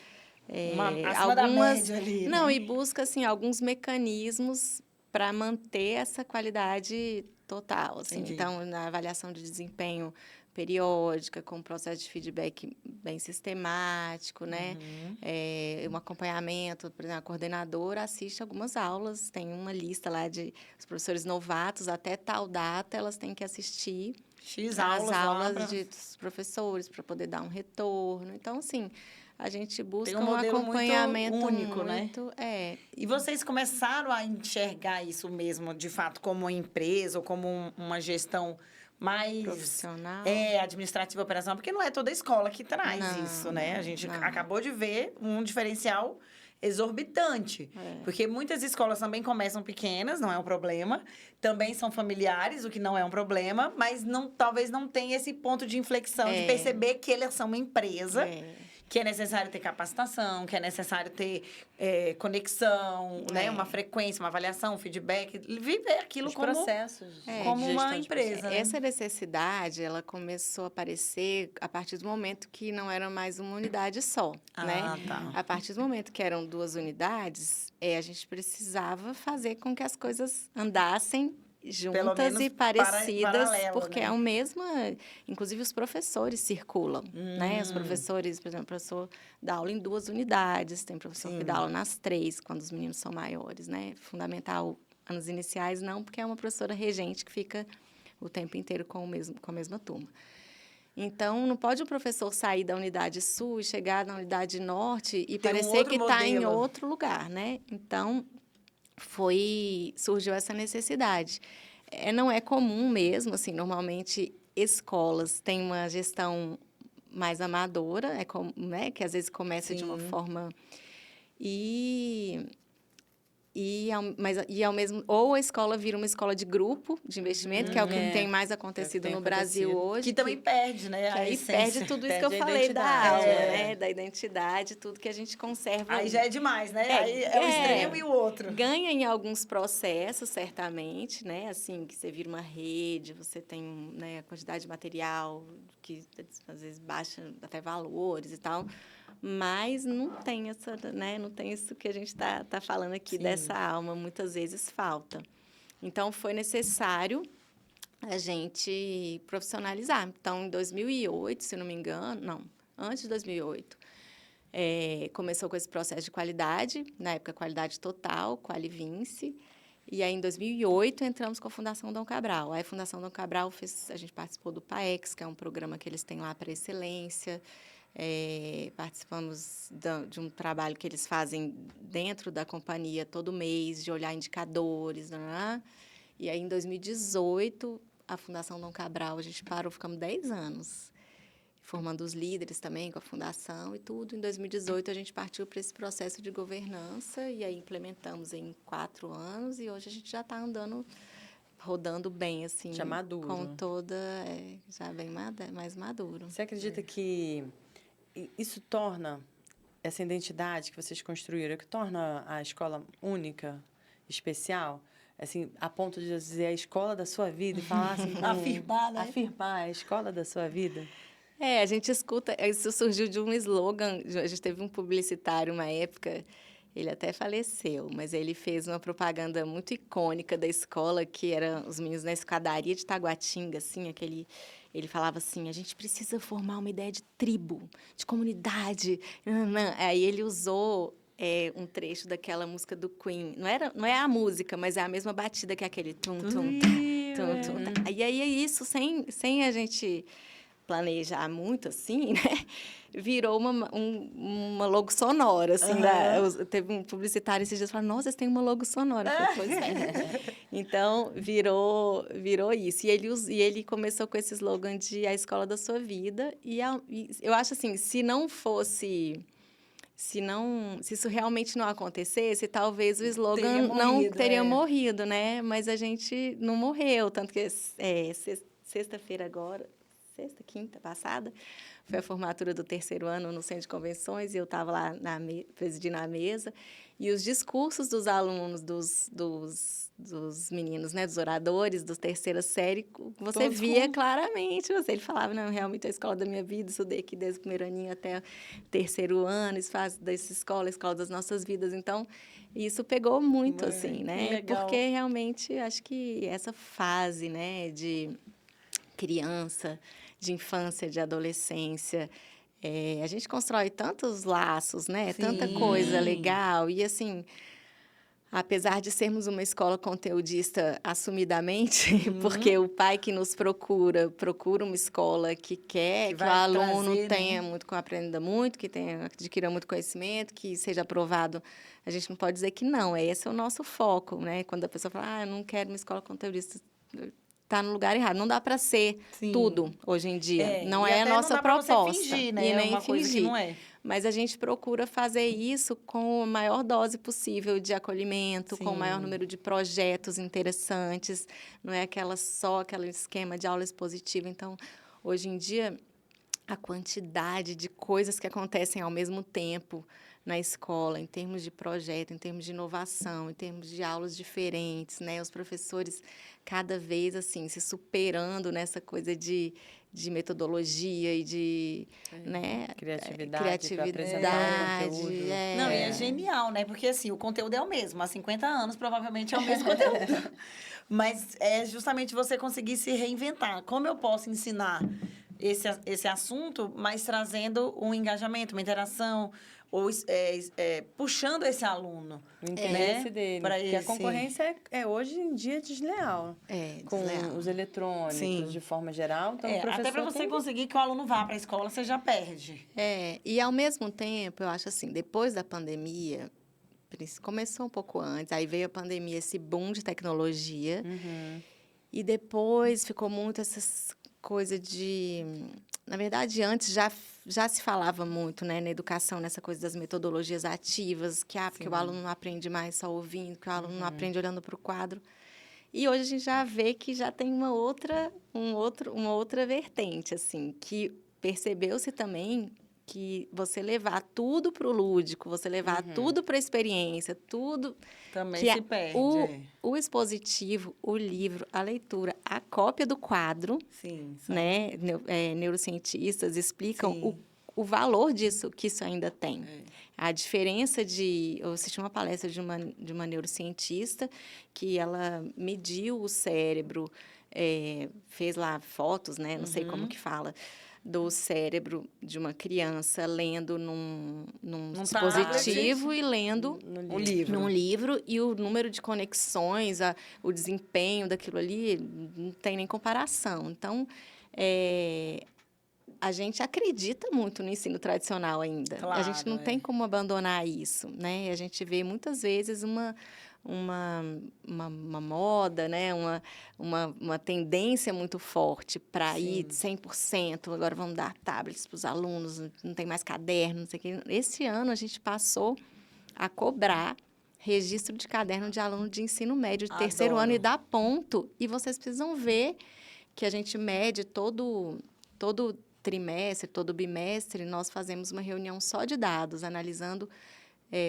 acima da média ali, né? Não, e busca, assim, alguns mecanismos para manter essa qualidade total, assim. Entendi. Então, na avaliação de desempenho periódica, com um processo de feedback bem sistemático, né? Um acompanhamento, por exemplo, a coordenadora assiste algumas aulas, tem uma lista lá de os professores novatos, até tal data elas têm que assistir as aulas dos professores para poder dar um retorno. Então, assim, a gente busca um acompanhamento muito único, muito, né? E vocês começaram a enxergar isso mesmo, de fato, como uma empresa ou como uma gestão mais profissional, administrativa operacional, porque não é toda escola que traz isso, né? A gente acabou de ver um diferencial exorbitante, porque muitas escolas também começam pequenas, não é um problema, também são familiares, o que não é um problema, mas talvez não tenha esse ponto de inflexão de perceber que eles são uma empresa. Que é necessário ter capacitação, que é necessário ter conexão, né? Uma frequência, uma avaliação, um feedback. Viver aquilo como processos como uma empresa. Né? Essa necessidade, ela começou a aparecer a partir do momento que não era mais uma unidade só, né? Tá. A partir do momento que eram 2 unidades, a gente precisava fazer com que as coisas andassem juntas e parecidas, porque é o mesmo, inclusive os professores circulam, né? Os professores, por exemplo, o professor dá aula em 2 unidades, tem professor que dá aula nas 3, quando os meninos são maiores, né? Fundamental, anos iniciais, não, porque é uma professora regente que fica o tempo inteiro com a mesma turma. Então, não pode o professor sair da unidade sul e chegar na unidade norte e parecer que está em outro lugar, né? Então, surgiu essa necessidade. Não é comum mesmo, assim, normalmente escolas têm uma gestão mais amadora, né, que às vezes começa de uma forma ou a escola vira uma escola de grupo de investimento, que é o que tem mais acontecido no Brasil hoje. Que também perde, né? Que aí perde tudo isso que eu falei da aula, né? Da identidade, tudo que a gente conserva. Aí já é demais, né? Aí é o extremo e o outro. Ganha em alguns processos, certamente, né? Assim, que você vira uma rede, você tem, né, a quantidade de material que às vezes baixa até valores e tal. Mas não tem não tem isso que a gente está falando aqui dessa alma, muitas vezes falta. Então, foi necessário a gente profissionalizar. Então, em 2008, se não me engano, antes de 2008, começou com esse processo de qualidade, na época, qualidade total, Qualivince. E aí, em 2008, entramos com a Fundação Dom Cabral. Aí, a Fundação Dom Cabral, a gente participou do PAEX, que é um programa que eles têm lá para excelência. Participamos de um trabalho que eles fazem dentro da companhia todo mês, de olhar indicadores. Né? E aí, em 2018, a Fundação Dom Cabral, a gente ficamos 10 anos, formando os líderes também com a fundação e tudo. Em 2018, a gente partiu para esse processo de governança e aí implementamos em 4 anos e hoje a gente já está rodando bem, assim. Já maduro. Com já bem mais maduro. Você acredita que isso torna essa identidade que vocês construíram, que torna a escola única, especial, assim, a ponto de dizer a escola da sua vida e falar assim, Afirmar, né? Afirmar a escola da sua vida. A gente escuta, isso surgiu de um slogan, a gente teve um publicitário uma época, ele até faleceu, mas ele fez uma propaganda muito icônica da escola, que era os meninos na escadaria de Taguatinga, assim, ele falava assim, a gente precisa formar uma ideia de tribo, de comunidade. Aí ele usou um trecho daquela música do Queen. Não é a música, mas é a mesma batida que aquele tum-tum, tum-tum. E aí é isso, sem a gente planejar muito, assim, né? Virou uma logo sonora, assim. Teve um publicitário esses dias que falou, nossa, vocês têm uma logo sonora. Eu falei, pois é. Então, virou isso. E ele começou com esse slogan de a escola da sua vida. E eu acho assim, se isso realmente não acontecesse, talvez o slogan não teria morrido, né? Mas a gente não morreu. Tanto que sexta-feira agora, quinta passada, foi a formatura do 3º ano no Centro de Convenções e eu estava lá presidindo a mesa. E os discursos dos alunos, dos meninos, né, dos oradores, dos 3ª série, você todos via claramente. Ele falava, não, realmente é a escola da minha vida, estudei aqui desde o 1º aninho até o 3º ano, isso faz dessa escola, a escola das nossas vidas. Então, isso pegou muito, assim, né? Porque realmente, acho que essa fase, né, de criança, de infância, de adolescência, a gente constrói tantos laços, né? Sim. Tanta coisa legal. E, assim, apesar de sermos uma escola conteudista assumidamente, porque o pai que nos procura uma escola que quer que o aluno tenha muito, que aprenda muito, que adquira muito conhecimento, que seja aprovado. A gente não pode dizer que não. Esse é o nosso foco, né? Quando a pessoa fala, eu não quero uma escola conteudista, está no lugar errado. Não dá para ser tudo hoje em dia. Não é a nossa proposta. Não dá pra você fingir, né? E nem uma coisa que não é. Mas a gente procura fazer isso com a maior dose possível de acolhimento, com o maior número de projetos interessantes. Não é aquele esquema de aula expositiva. Então, hoje em dia, a quantidade de coisas que acontecem ao mesmo tempo na escola, em termos de projeto, em termos de inovação, em termos de aulas diferentes, né? Os professores cada vez, assim, se superando nessa coisa de metodologia e de criatividade. Não, e é genial, né? Porque, assim, o conteúdo é o mesmo. Há 50 anos, provavelmente, é o mesmo conteúdo. Mas é justamente você conseguir se reinventar. Como eu posso ensinar esse assunto, mas trazendo um engajamento, uma interação, ou puxando esse aluno. O interesse dele. Porque a concorrência é hoje em dia desleal. Com os eletrônicos, de forma geral. Então, até para você conseguir que o aluno vá para a escola, você já perde. E ao mesmo tempo, eu acho assim, depois da pandemia, começou um pouco antes, aí veio a pandemia, esse boom de tecnologia, e depois ficou muito essas coisas de... Na verdade, antes já se falava muito, né, na educação, nessa coisa das metodologias ativas, que o aluno não aprende mais só ouvindo, que o aluno não aprende olhando para o quadro. E hoje a gente já vê que já tem uma outra vertente, assim, que percebeu-se também que você levar tudo para o lúdico, você levar tudo para a experiência, tudo... Também se perde. O expositivo, o livro, a leitura, a cópia do quadro, né? Neurocientistas explicam o valor disso, que isso ainda tem. A diferença eu assisti uma palestra de uma neurocientista que ela mediu o cérebro, fez lá fotos, né? Não sei como que fala, do cérebro de uma criança lendo num dispositivo e lendo num livro, e o número de conexões, o desempenho daquilo ali, não tem nem comparação. Então, a gente acredita muito no ensino tradicional ainda. Claro, a gente não tem como abandonar isso, né? A gente vê muitas vezes uma moda, né? uma tendência muito forte para ir 100%. Agora vamos dar tablets para os alunos, não tem mais caderno, não sei o quê. Esse ano a gente passou a cobrar registro de caderno de aluno de ensino médio de 3º ano e dá ponto. E vocês precisam ver que a gente mede todo trimestre, todo bimestre, nós fazemos uma reunião só de dados, analisando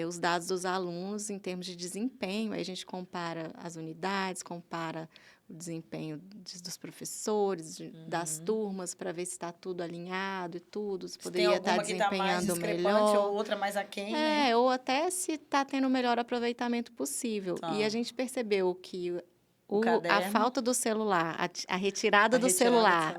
os dados dos alunos em termos de desempenho. Aí a gente compara as unidades, compara o desempenho dos professores, das turmas, para ver se está tudo alinhado e tudo, se poderia estar desempenhando melhor. Ou outra mais aquém, né? Ou até se está tendo o melhor aproveitamento possível. E a gente percebeu que a falta do celular, a retirada do celular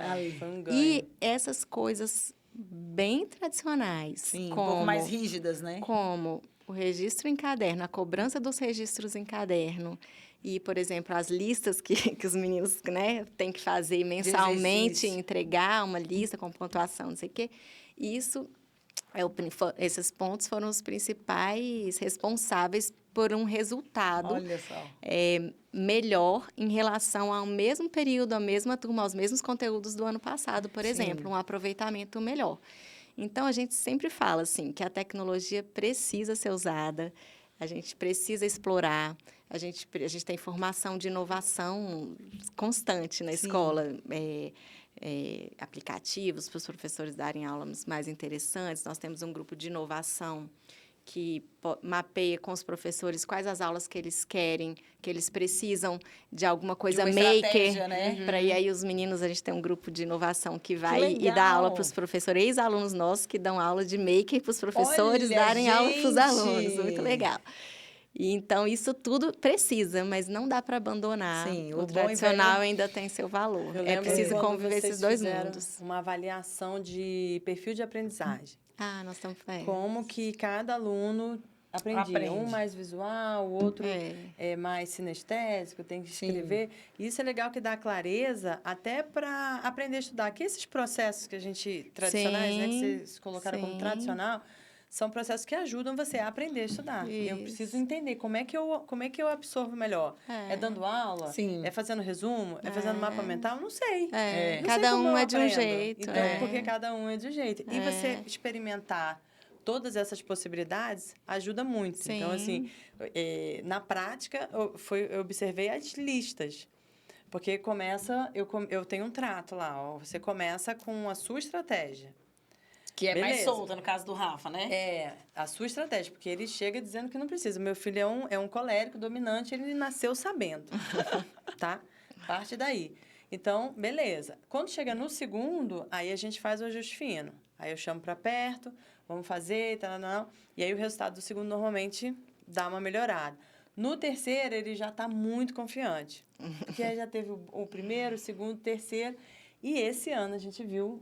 e essas coisas bem tradicionais. Sim, como, um pouco mais rígidas, né? Como o registro em caderno, a cobrança dos registros em caderno e, por exemplo, as listas que os meninos, né, têm que fazer mensalmente, entregar uma lista com pontuação, não sei o quê. Isso, esses pontos foram os principais responsáveis por um resultado melhor em relação ao mesmo período, à mesma turma, aos mesmos conteúdos do ano passado, por exemplo, um aproveitamento melhor. Então, a gente sempre fala assim, que a tecnologia precisa ser usada, a gente precisa explorar, a gente tem formação de inovação constante na escola, aplicativos para os professores darem aulas mais interessantes. Nós temos um grupo de inovação que mapeia com os professores quais as aulas que eles querem, que eles precisam de alguma coisa maker. Né? E aí os meninos, a gente tem um grupo de inovação que vai e dá aula para os professores, ex-alunos nossos que dão aula de maker para os professores darem aula para os alunos. Muito legal. E, então, isso tudo precisa, mas não dá para abandonar. Sim, o tradicional ainda tem seu valor. É preciso conviver esses dois mundos. Uma avaliação de perfil de aprendizagem. Nós estamos fazendo. Como que cada aluno aprendia. Um mais visual, o outro é mais sinestésico, tem que escrever. E isso é legal que dá clareza até para aprender a estudar. Que esses processos que a gente, tradicionais, né, que vocês colocaram como tradicional, são processos que ajudam você a aprender a estudar. Isso. Eu preciso entender como é que eu absorvo melhor. É dando aula? Sim. É fazendo resumo? É fazendo mapa mental? Não sei. Não cada sei um é de um jeito. Então, porque cada um é de um jeito. E você experimentar todas essas possibilidades ajuda muito. Sim. Então, assim, na prática, eu observei as listas. Porque eu tenho um trato lá. Você começa com a sua estratégia. Que é mais solta, no caso do Rafa, né? A sua estratégia, porque ele chega dizendo que não precisa. Meu filho é um colérico dominante, ele nasceu sabendo, tá? Parte daí. Então, beleza. Quando chega no segundo, aí a gente faz o ajuste fino. Aí eu chamo para perto, vamos fazer, e aí o resultado do segundo normalmente dá uma melhorada. No terceiro, ele já está muito confiante, porque aí já teve o primeiro, o segundo, o terceiro, e esse ano a gente viu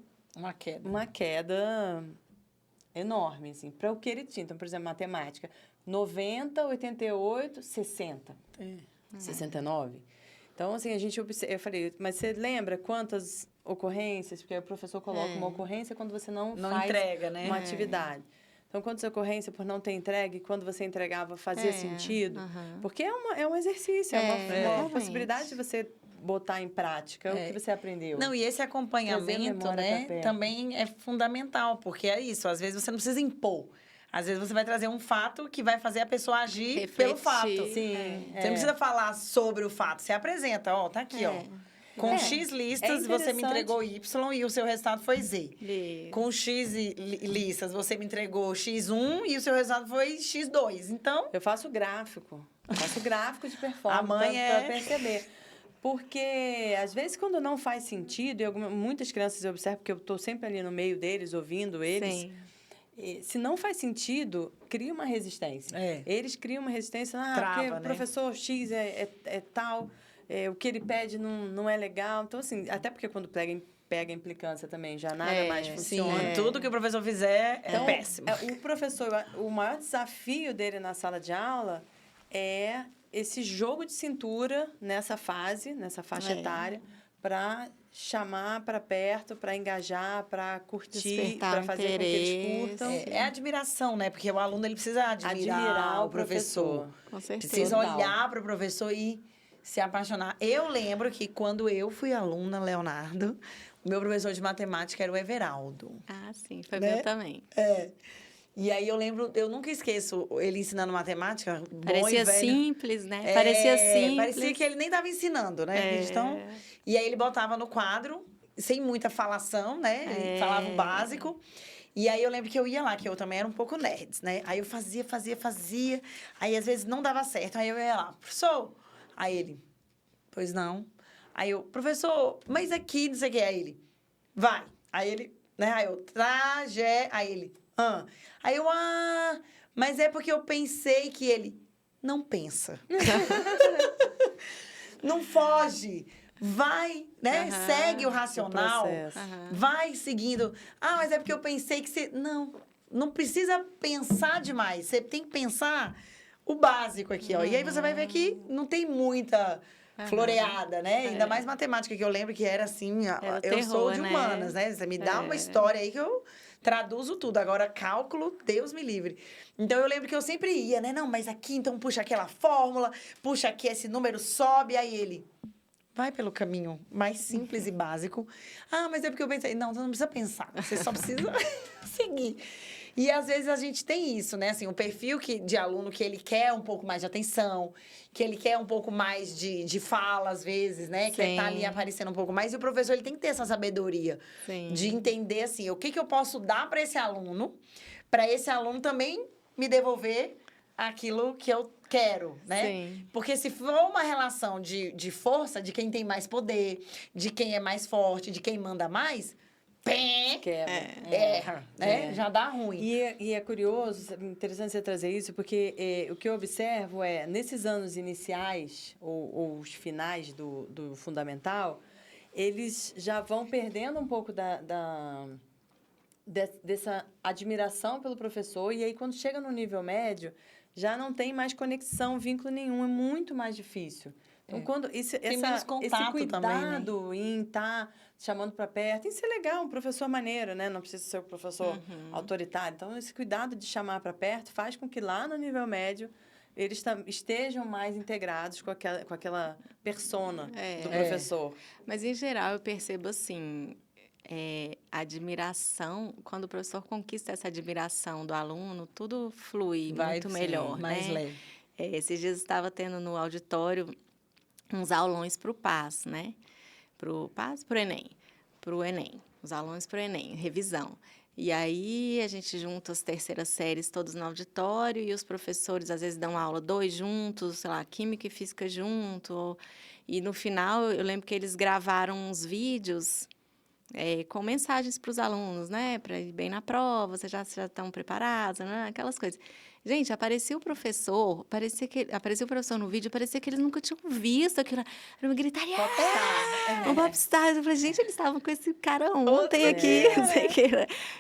uma queda enorme, assim, para o que ele tinha. Então, por exemplo, matemática, 90, 88, 60. 69. Então, assim, eu falei, mas você lembra quantas ocorrências? Porque o professor coloca uma ocorrência quando você não faz entrega, né? uma atividade. Então, quantas ocorrências por não ter entregue, quando você entregava, fazia sentido? Porque é um exercício, é uma possibilidade de você botar em prática o que você aprendeu. Não, e esse acompanhamento, né, também é fundamental, porque é isso, às vezes você não precisa impor. Às vezes você vai trazer um fato que vai fazer a pessoa agir pelo fato. Sim. Você não precisa falar sobre o fato, você apresenta, tá aqui, Com X listas, você me entregou Y e o seu resultado foi Z. Com X listas, você me entregou X1 e o seu resultado foi X2. Então... Eu faço gráfico de performance para perceber. Porque, às vezes, quando não faz sentido, e muitas crianças eu observo, porque eu estou sempre ali no meio deles, ouvindo eles, se não faz sentido, cria uma resistência. Eles criam uma resistência, porque o professor X é tal, o que ele pede não é legal. Então, assim, até porque quando pega implicância também, já nada mais funciona. Sim, tudo que o professor fizer é péssimo. O maior desafio dele na sala de aula é esse jogo de cintura nessa faixa etária, para chamar para perto, para engajar, para curtir, para fazer com que eles curtam. É admiração, né? Porque o aluno ele precisa admirar o professor. Com certeza. Precisa olhar para o professor e se apaixonar. Eu lembro que quando eu fui aluna, Leonardo, o meu professor de matemática era o Everaldo. Sim, foi meu também. E aí eu lembro, eu nunca esqueço ele ensinando matemática. Parecia simples, né? Parecia simples. Parecia que ele nem estava ensinando, né? Então, e aí ele botava no quadro sem muita falação, né? Ele falava o básico. E aí eu lembro que eu ia lá, que eu também era um pouco nerd, né? Aí eu fazia. Aí às vezes não dava certo. Aí eu ia lá, professor. Aí ele, pois não. Aí eu, professor, mas aqui, não sei o que. Aí ele, vai. Aí ele, né? Aí eu, Aí ele, Aí eu, mas é porque eu pensei que ele, não pensa. Não foge. Vai, né? Segue o racional. Vai seguindo. Mas é porque eu pensei que você... Não precisa pensar demais. Você tem que pensar o básico aqui, ó. E aí você vai ver que não tem muita floreada, né? Ainda mais matemática, que eu lembro que era assim... Era eu terror, sou de humanas, né? Você me dá uma história aí que eu traduzo tudo. Agora, cálculo, Deus me livre. Então, eu lembro que eu sempre ia, né? Não, mas aqui, então, puxa aquela fórmula, puxa aqui, esse número sobe. Aí ele... Vai pelo caminho mais simples e básico. Mas é porque eu pensei... Não, você não precisa pensar. Você só precisa seguir. E, às vezes, a gente tem isso, né? Assim, o perfil de aluno que ele quer um pouco mais de atenção, que ele quer um pouco mais de fala, às vezes, né? Que tá ali aparecendo um pouco mais. E o professor, ele tem que ter essa sabedoria de entender, assim, o que eu posso dar para esse aluno também me devolver aquilo que eu quero, né? Sim. Porque se for uma relação de força, de quem tem mais poder, de quem é mais forte, de quem manda mais, erra, né? Já dá ruim. E é curioso, interessante você trazer isso, porque o que eu observo nesses anos iniciais, ou os finais do fundamental, eles já vão perdendo um pouco dessa admiração pelo professor, e aí quando chega no nível médio, já não tem mais conexão, vínculo nenhum, é muito mais difícil. Então, quando esse cuidado também, né? em estar chamando para perto, isso é legal, um professor maneiro, né? Não precisa ser um professor autoritário. Então, esse cuidado de chamar para perto faz com que lá no nível médio eles estejam mais integrados com aquela persona do professor. Mas, em geral, eu percebo assim... admiração, quando o professor conquista essa admiração do aluno, tudo flui muito melhor, mais né? leve. Esses dias eu estava tendo no auditório uns aulões para o PAS, né? Para o Enem. Os aulões para o Enem, revisão. E aí, a gente junta as terceiras séries todos no auditório e os professores, às vezes, dão aula 2 juntos, sei lá, química e física junto. E, no final, eu lembro que eles gravaram uns vídeos... com mensagens para os alunos, né? Para ir bem na prova, vocês já estão preparados, né? Aquelas coisas. Gente, apareceu o professor no vídeo, parecia que eles nunca tinham visto aquilo. Era uma gritaria. Um popstar. Eu falei, gente, eles estavam com esse cara ontem aqui, não sei o que.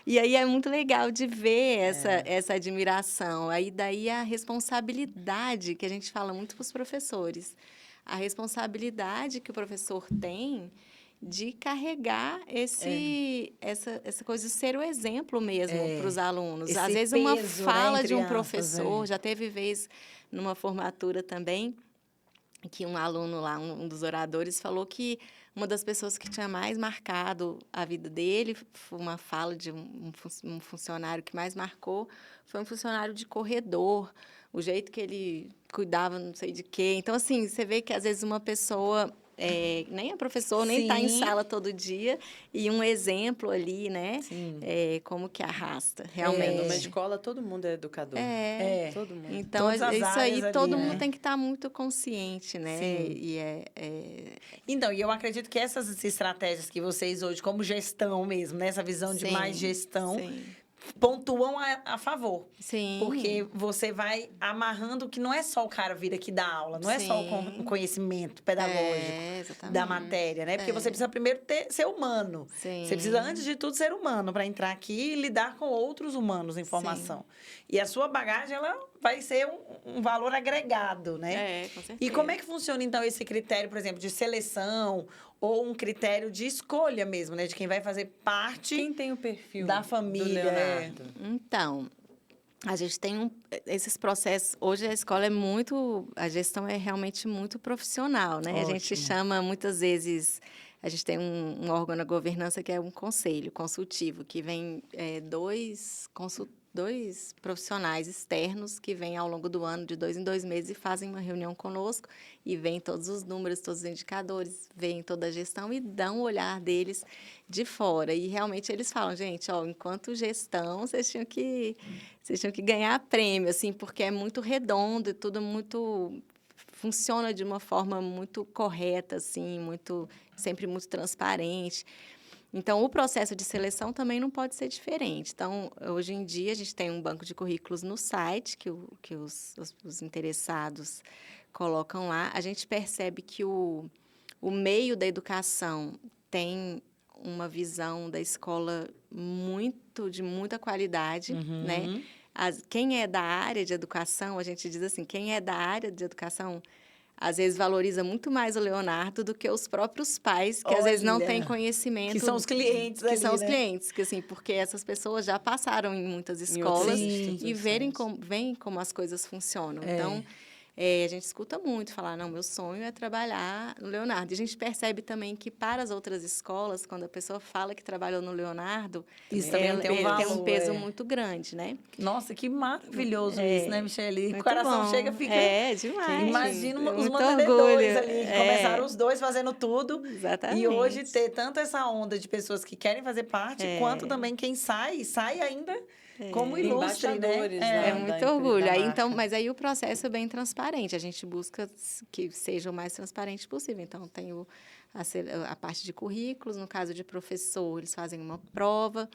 E aí é muito legal de ver essa admiração. Aí daí a responsabilidade, que a gente fala muito para os professores. A responsabilidade que o professor tem de carregar essa coisa de ser o exemplo mesmo para os alunos. Esse Às vezes, peso, uma né, fala entre de um aspas, professor, já teve vez numa formatura também, que um aluno lá, um dos oradores, falou que uma das pessoas que tinha mais marcado a vida dele, foi uma fala de um funcionário que mais marcou, foi um funcionário de corredor, o jeito que ele cuidava não sei de quê. Então, assim, você vê que às vezes uma pessoa... nem é professor, nem está em sala todo dia, e um exemplo ali, né? Como que arrasta, realmente. Numa escola, todo mundo é educador. Todo mundo. Então, Todas as isso aí, áreas todo ali, mundo né? tem que estar muito consciente, né? E Então, e eu acredito que essas estratégias que vocês hoje, como gestão mesmo, né? Essa visão de mais gestão... pontuam a favor. Sim. Porque você vai amarrando que não é só o cara vir aqui dar aula, não é só o conhecimento pedagógico da matéria, né? Porque você precisa primeiro ser humano. Sim. Você precisa, antes de tudo, ser humano para entrar aqui e lidar com outros humanos em formação. E a sua bagagem, ela vai ser um valor agregado, né? Com certeza. E como é que funciona, então, esse critério, por exemplo, de seleção ou um critério de escolha mesmo, né? De quem vai fazer parte... Quem tem o perfil da família, do Leonardo? Então, a gente tem esses processos... Hoje, a escola a gestão é realmente muito profissional, né? Ótimo. A gente chama, muitas vezes... A gente tem um órgão na governança que é um conselho consultivo, que vem dois profissionais externos que vêm ao longo do ano, de 2 em 2 meses, e fazem uma reunião conosco e veem todos os números, todos os indicadores, veem toda a gestão e dão o olhar deles de fora. E realmente eles falam, gente, ó, enquanto gestão, vocês tinham que ganhar prêmio, assim, porque é muito redondo e tudo muito funciona de uma forma muito correta, assim, sempre muito transparente. Então, o processo de seleção também não pode ser diferente. Então, hoje em dia, a gente tem um banco de currículos no site que os interessados colocam lá. A gente percebe que o meio da educação tem uma visão da escola de muita qualidade, né? Quem é da área de educação, a gente diz assim, quem é da área de educação, às vezes valoriza muito mais o Leonardo do que os próprios pais, que às vezes não têm conhecimento. Que são os clientes ali, que são os né? clientes, que assim, porque essas pessoas já passaram em muitas escolas e veem como as coisas funcionam. Então, a gente escuta muito falar, não, meu sonho é trabalhar no Leonardo. E a gente percebe também que para as outras escolas, quando a pessoa fala que trabalhou no Leonardo, isso também tem um peso muito grande, né? Nossa, que maravilhoso isso, né, Michele? O Muito coração bom. chega, fica... demais. Imagina os Muito mantenedores orgulho. ali, que começaram os dois fazendo tudo. Exatamente. E hoje ter tanto essa onda de pessoas que querem fazer parte, quanto também quem sai ainda como ilustre, né? É muito orgulho. Aí, então, mas aí o processo é bem transparente. A gente busca que seja o mais transparente possível. Então, tem a parte de currículos. No caso de professor, eles fazem uma prova.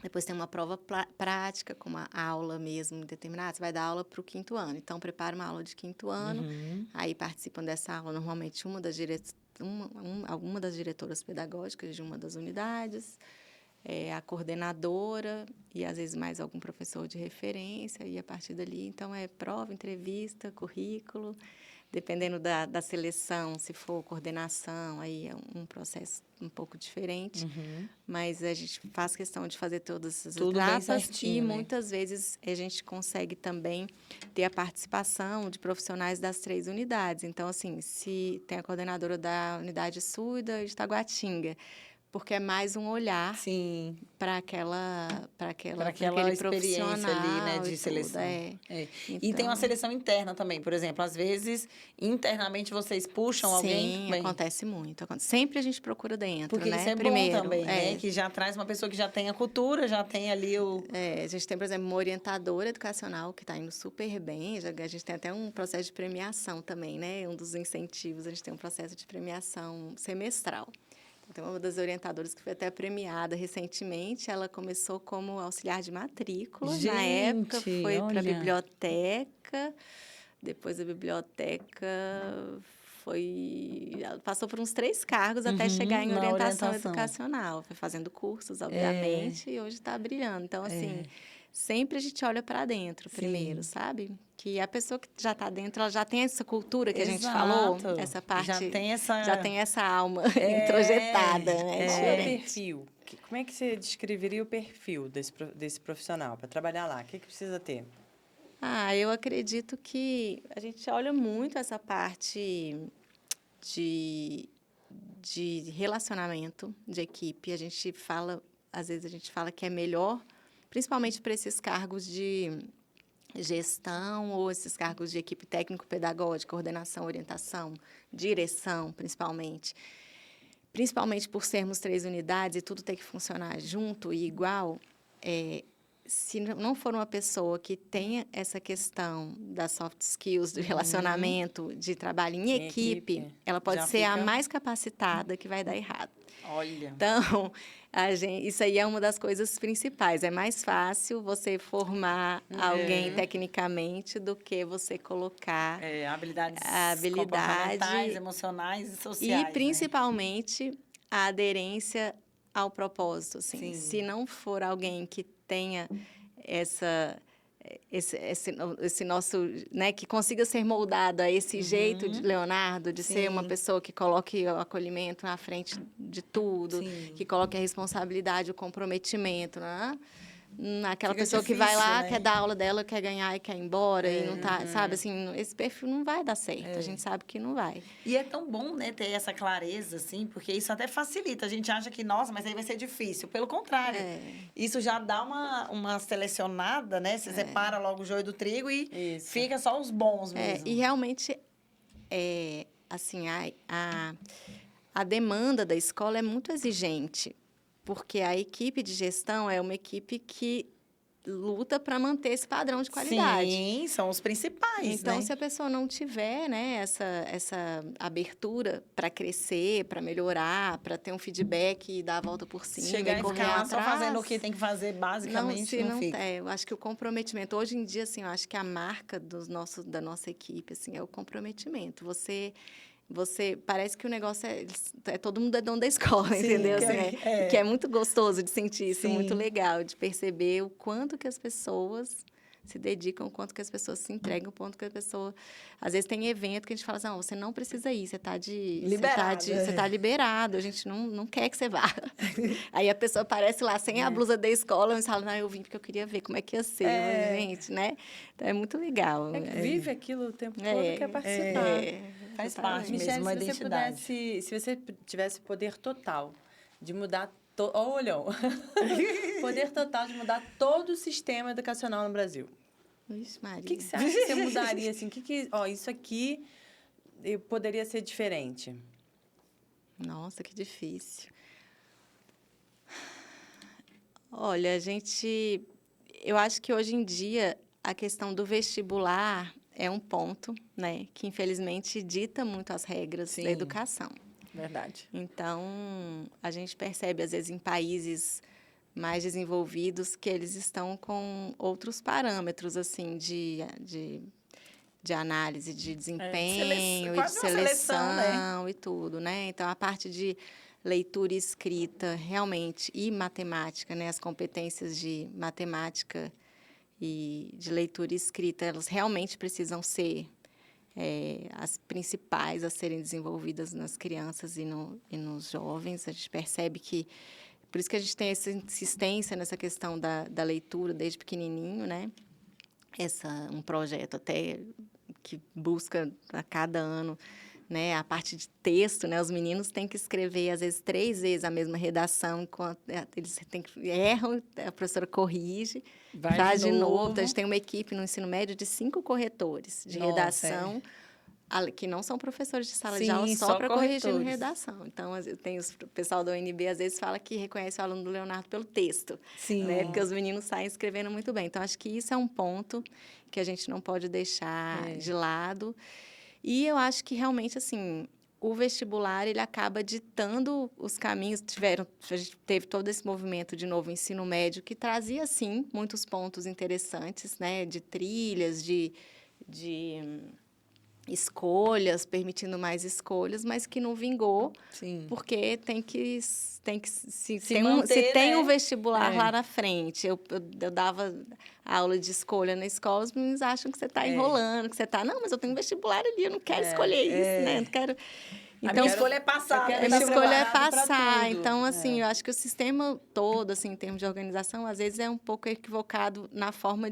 Depois tem uma prova prática, com uma aula mesmo determinada. Você vai dar aula para o 5º ano. Então, prepara uma aula de 5º ano. Aí, participam dessa aula, normalmente, alguma das diretoras pedagógicas de uma das unidades, a coordenadora e, às vezes, mais algum professor de referência. E, a partir dali, então, é prova, entrevista, currículo. Dependendo da seleção, se for coordenação, aí é um processo um pouco diferente. Mas a gente faz questão de fazer todas essas etapas e, muitas vezes, a gente consegue também ter a participação de profissionais das 3 unidades. Então, assim, se tem a coordenadora da Unidade Sul e da de Taguatinga, porque é mais um olhar para aquele experiência ali, né, de seleção. Então, e tem uma seleção interna também, por exemplo, às vezes internamente vocês puxam alguém. Sim, acontece muito. Sempre a gente procura dentro, porque né? Isso é primeiro bom também, né? Que já traz uma pessoa que já tem a cultura, já tem ali o... a gente tem, por exemplo, uma orientadora educacional que está indo super bem. A gente tem até um processo de premiação também, né? Um dos incentivos, a gente tem um processo de premiação semestral. Tem uma das orientadoras que foi até premiada recentemente. Ela começou como auxiliar de matrícula. Na época, foi para a biblioteca. Depois da biblioteca, ela passou por uns 3 cargos até chegar em orientação educacional. Foi fazendo cursos, obviamente, e hoje está brilhando. Então, assim, sempre a gente olha para dentro primeiro, sabe? Que a pessoa que já está dentro, ela já tem essa cultura que a gente falou, essa parte, já tem essa alma introjetada, né? Qual é o perfil? Como é que você descreveria o perfil desse profissional para trabalhar lá? O que precisa ter? Eu acredito que a gente olha muito essa parte de relacionamento de equipe. Às vezes a gente fala que é melhor, principalmente para esses cargos de gestão ou esses cargos de equipe técnico-pedagógica, coordenação, orientação, direção, principalmente. Principalmente por sermos 3 unidades e tudo ter que funcionar junto e igual, se não for uma pessoa que tenha essa questão das soft skills, do relacionamento, de trabalho em equipe, ela pode ser a mais capacitada que vai dar errado. Olha. Então, isso aí é uma das coisas principais. É mais fácil você formar alguém tecnicamente do que você colocar habilidades comportamentais, emocionais e sociais. E, principalmente, a aderência ao propósito. Assim. Se não for alguém que tenha esse nosso, né, que consiga ser moldado a esse jeito de Leonardo, de ser uma pessoa que coloque o acolhimento na frente de tudo, que coloque a responsabilidade, o comprometimento, né? aquela Fica pessoa que difícil, vai lá, né? quer dar aula dela, quer ganhar e quer ir embora e não tá, sabe? Assim, esse perfil não vai dar certo. A gente sabe que não vai. E é tão bom, né, ter essa clareza, assim, porque isso até facilita. A gente acha que, nossa, mas aí vai ser difícil. Pelo contrário, isso já dá uma selecionada, né? Você separa logo o joio do trigo e Isso. fica só os bons mesmo. E realmente, assim, a demanda da escola é muito exigente, porque a equipe de gestão é uma equipe que luta para manter esse padrão de qualidade. Sim, são os principais, Então, né? se a pessoa não tiver, né, essa abertura para crescer, para melhorar, para ter um feedback e dar a volta por cima, Chegar e e correr ficar lá atrás, só fazendo o que tem que fazer, basicamente, não fica. eu acho que o comprometimento, hoje em dia, assim, eu acho que a marca da nossa equipe, assim, é o comprometimento. Você parece que o negócio é todo mundo é dono da escola, Sim, entendeu? que Assim, é. que é muito gostoso de sentir isso, Sim. muito legal, de perceber o quanto que as pessoas se dedicam, o quanto que as pessoas se entregam, o quanto que a pessoa... Às vezes tem evento que a gente fala assim, não, você não precisa ir, você está liberado, a gente não quer que você vá. Aí a pessoa aparece lá sem a blusa da escola, e fala, não, eu vim porque eu queria ver como é que ia ser. Eu falei, gente, né? Então, é muito legal. É que vive aquilo o tempo todo, quer participar. Faz parte Michele, mesmo, uma se você identidade. pudesse, se você tivesse poder total de mudar, ó o olhão, poder total de mudar todo o sistema educacional no Brasil. Vixe, Maria. O que você acha que você mudaria, assim? Ó, isso aqui poderia ser diferente. Nossa, que difícil. Olha, eu acho que hoje em dia a questão do vestibular é um ponto, né, que infelizmente dita muito as regras da educação. Verdade. Então, a gente percebe às vezes em países mais desenvolvidos que eles estão com outros parâmetros assim de análise de desempenho e de quase uma seleção, né? seleção e tudo, né? Então, a parte de leitura e escrita, realmente, e matemática, né? As competências de matemática e de leitura e escrita, elas realmente precisam ser as principais a serem desenvolvidas nas crianças e nos jovens. A gente percebe que, por isso que a gente tem essa insistência nessa questão da leitura desde pequenininho, né? Um projeto até que busca a cada ano, né, a parte de texto, né, os meninos têm que escrever às vezes 3 vezes a mesma redação, enquanto eles erram, a professora corrige, faz de novo. Então, a gente tem uma equipe no ensino médio de 5 corretores de redação, que não são professores de sala de aula, só para corrigir redação. Então, o pessoal da UNB às vezes fala que reconhece o aluno do Leonardo pelo texto, né? Porque os meninos saem escrevendo muito bem. Então, acho que isso é um ponto que a gente não pode deixar de lado. E eu acho que realmente, assim, o vestibular, ele acaba ditando os caminhos. A gente teve todo esse movimento de novo ensino médio que trazia, sim, muitos pontos interessantes, né? De trilhas, de escolhas, permitindo mais escolhas, mas que não vingou, porque se tem um vestibular lá na frente. Eu dava aula de escolha na escola, os meninos acham que você está enrolando, que você está... Não, mas eu tenho um vestibular ali, eu não quero escolher isso, né? Eu não quero... Então, a minha escolha é passar. A minha escolha é passar. Então, assim, eu acho que o sistema todo, assim, em termos de organização, às vezes é um pouco equivocado na forma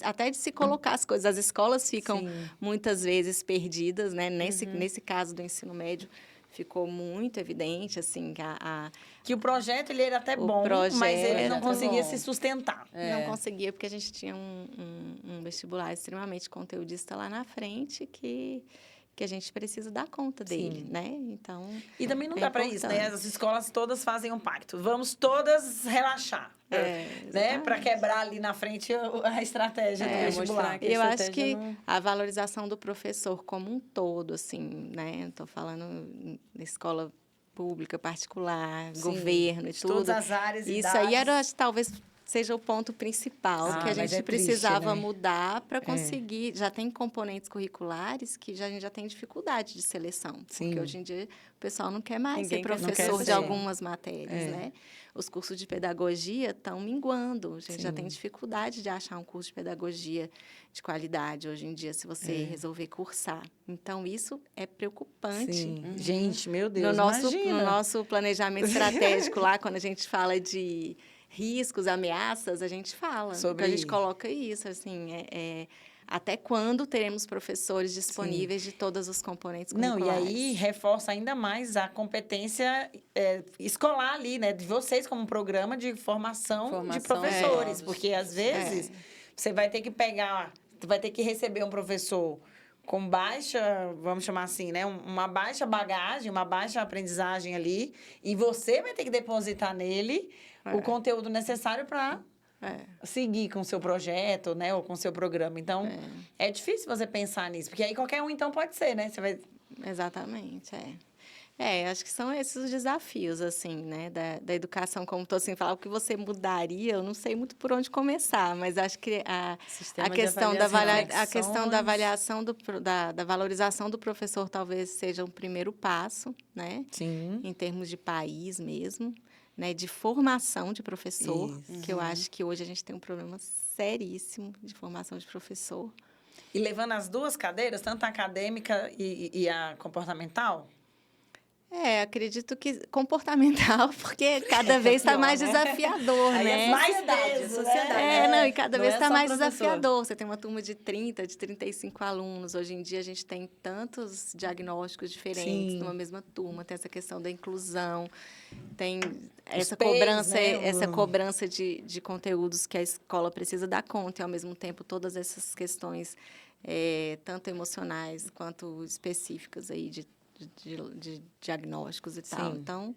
até de se colocar as coisas. As escolas ficam, muitas vezes, perdidas, né? Nesse caso do ensino médio, ficou muito evidente, assim, que o projeto ele era até bom, mas ele não conseguia se sustentar. Não conseguia, porque a gente tinha um vestibular extremamente conteudista lá na frente que a gente precisa dar conta dele, né? Então, e também não dá para isso, né? As escolas todas fazem um pacto. Vamos todas relaxar, né? Para quebrar ali na frente a estratégia do vestibular. Eu acho que a valorização do professor como um todo, assim, né? Estou falando em escola pública, particular, governo e tudo. Todas as áreas e isso aí era, talvez, seja o ponto principal que a gente precisava mudar para conseguir. Já tem componentes curriculares que a gente já tem dificuldade de seleção. Porque hoje em dia o pessoal não quer mais ser professor de algumas matérias, né? Os cursos de pedagogia estão minguando. A gente já tem dificuldade de achar um curso de pedagogia de qualidade hoje em dia, se você resolver cursar. Então, isso é preocupante. Gente, meu Deus, no nosso planejamento estratégico lá, quando a gente fala de riscos, ameaças, a gente fala. Sobre a gente coloca isso, assim, até quando teremos professores disponíveis de todos os componentes curriculares? Não, e aí reforça ainda mais a competência escolar ali, né? De vocês como programa de formação de professores. Porque, às vezes, você vai ter que vai ter que receber um professor com baixa, vamos chamar assim, né? Uma baixa bagagem, uma baixa aprendizagem ali. E você vai ter que depositar nele o conteúdo necessário para seguir com o seu projeto, né? Ou com o seu programa. Então, é difícil você pensar nisso. Porque aí qualquer um, então, pode ser, né? Você vai... Exatamente, acho que são esses os desafios, assim, né, da educação, como estou assim, falar o que você mudaria, eu não sei muito por onde começar, mas acho que a questão da avaliação, da valorização do professor talvez seja um primeiro passo, né? Sim. Em termos de país mesmo, né, de formação de professor, que eu acho que hoje a gente tem um problema seríssimo de formação de professor. E levando as duas cadeiras, tanto a acadêmica e a comportamental? Acredito que comportamental, porque cada vez está mais desafiador, aí né? Mais sociedade. Não, e cada vez está mais professor. desafiador. Você tem uma turma de 30, de 35 alunos. Hoje em dia, a gente tem tantos diagnósticos diferentes numa mesma turma. Tem essa questão da inclusão, tem essa cobrança, né? essa cobrança de conteúdos que a escola precisa dar conta. E, ao mesmo tempo, todas essas questões, tanto emocionais quanto específicas aí de diagnósticos e tal. Então,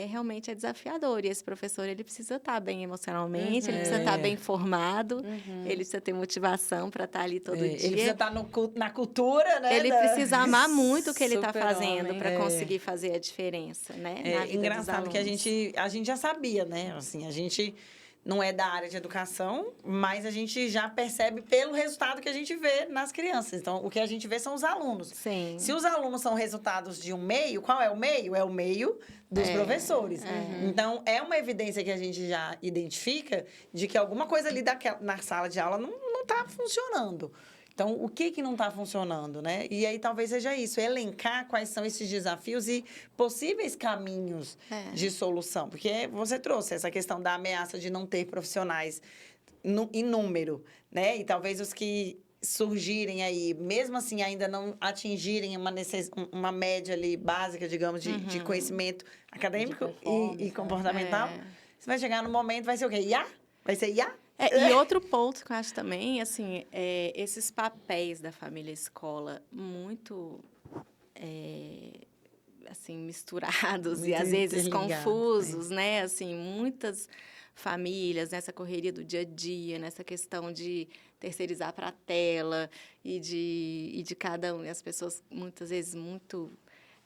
realmente é desafiador. E esse professor, ele precisa estar bem emocionalmente, ele precisa estar bem formado, ele precisa ter motivação para estar ali todo dia. Ele precisa estar na cultura, né? Ele precisa amar muito o que ele está Super-homem. fazendo para conseguir fazer a diferença, né? Na vida engraçado dos que alunos. a gente já sabia, né? Assim, a gente não é da área de educação, mas a gente já percebe pelo resultado que a gente vê nas crianças. Então, o que a gente vê são os alunos. Sim. Se os alunos são resultados de um meio, qual é o meio? É o meio dos professores. Então, é uma evidência que a gente já identifica de que alguma coisa ali na sala de aula não está funcionando. Então, o que não está funcionando, né? E aí, talvez seja isso, elencar quais são esses desafios e possíveis caminhos de solução. Porque você trouxe essa questão da ameaça de não ter profissionais em número, né? E talvez os que surgirem aí, mesmo assim, ainda não atingirem uma média ali básica, digamos, de conhecimento acadêmico e comportamental. Você vai chegar no momento, vai ser o quê? IA? Vai ser IA? E outro ponto que eu acho também, assim, esses papéis da família escola muito, assim, misturados Muito e às vezes interligados, confusos, né? Assim, muitas famílias nessa correria do dia a dia, nessa questão de terceirizar para a tela e de cada um, e as pessoas muitas vezes muito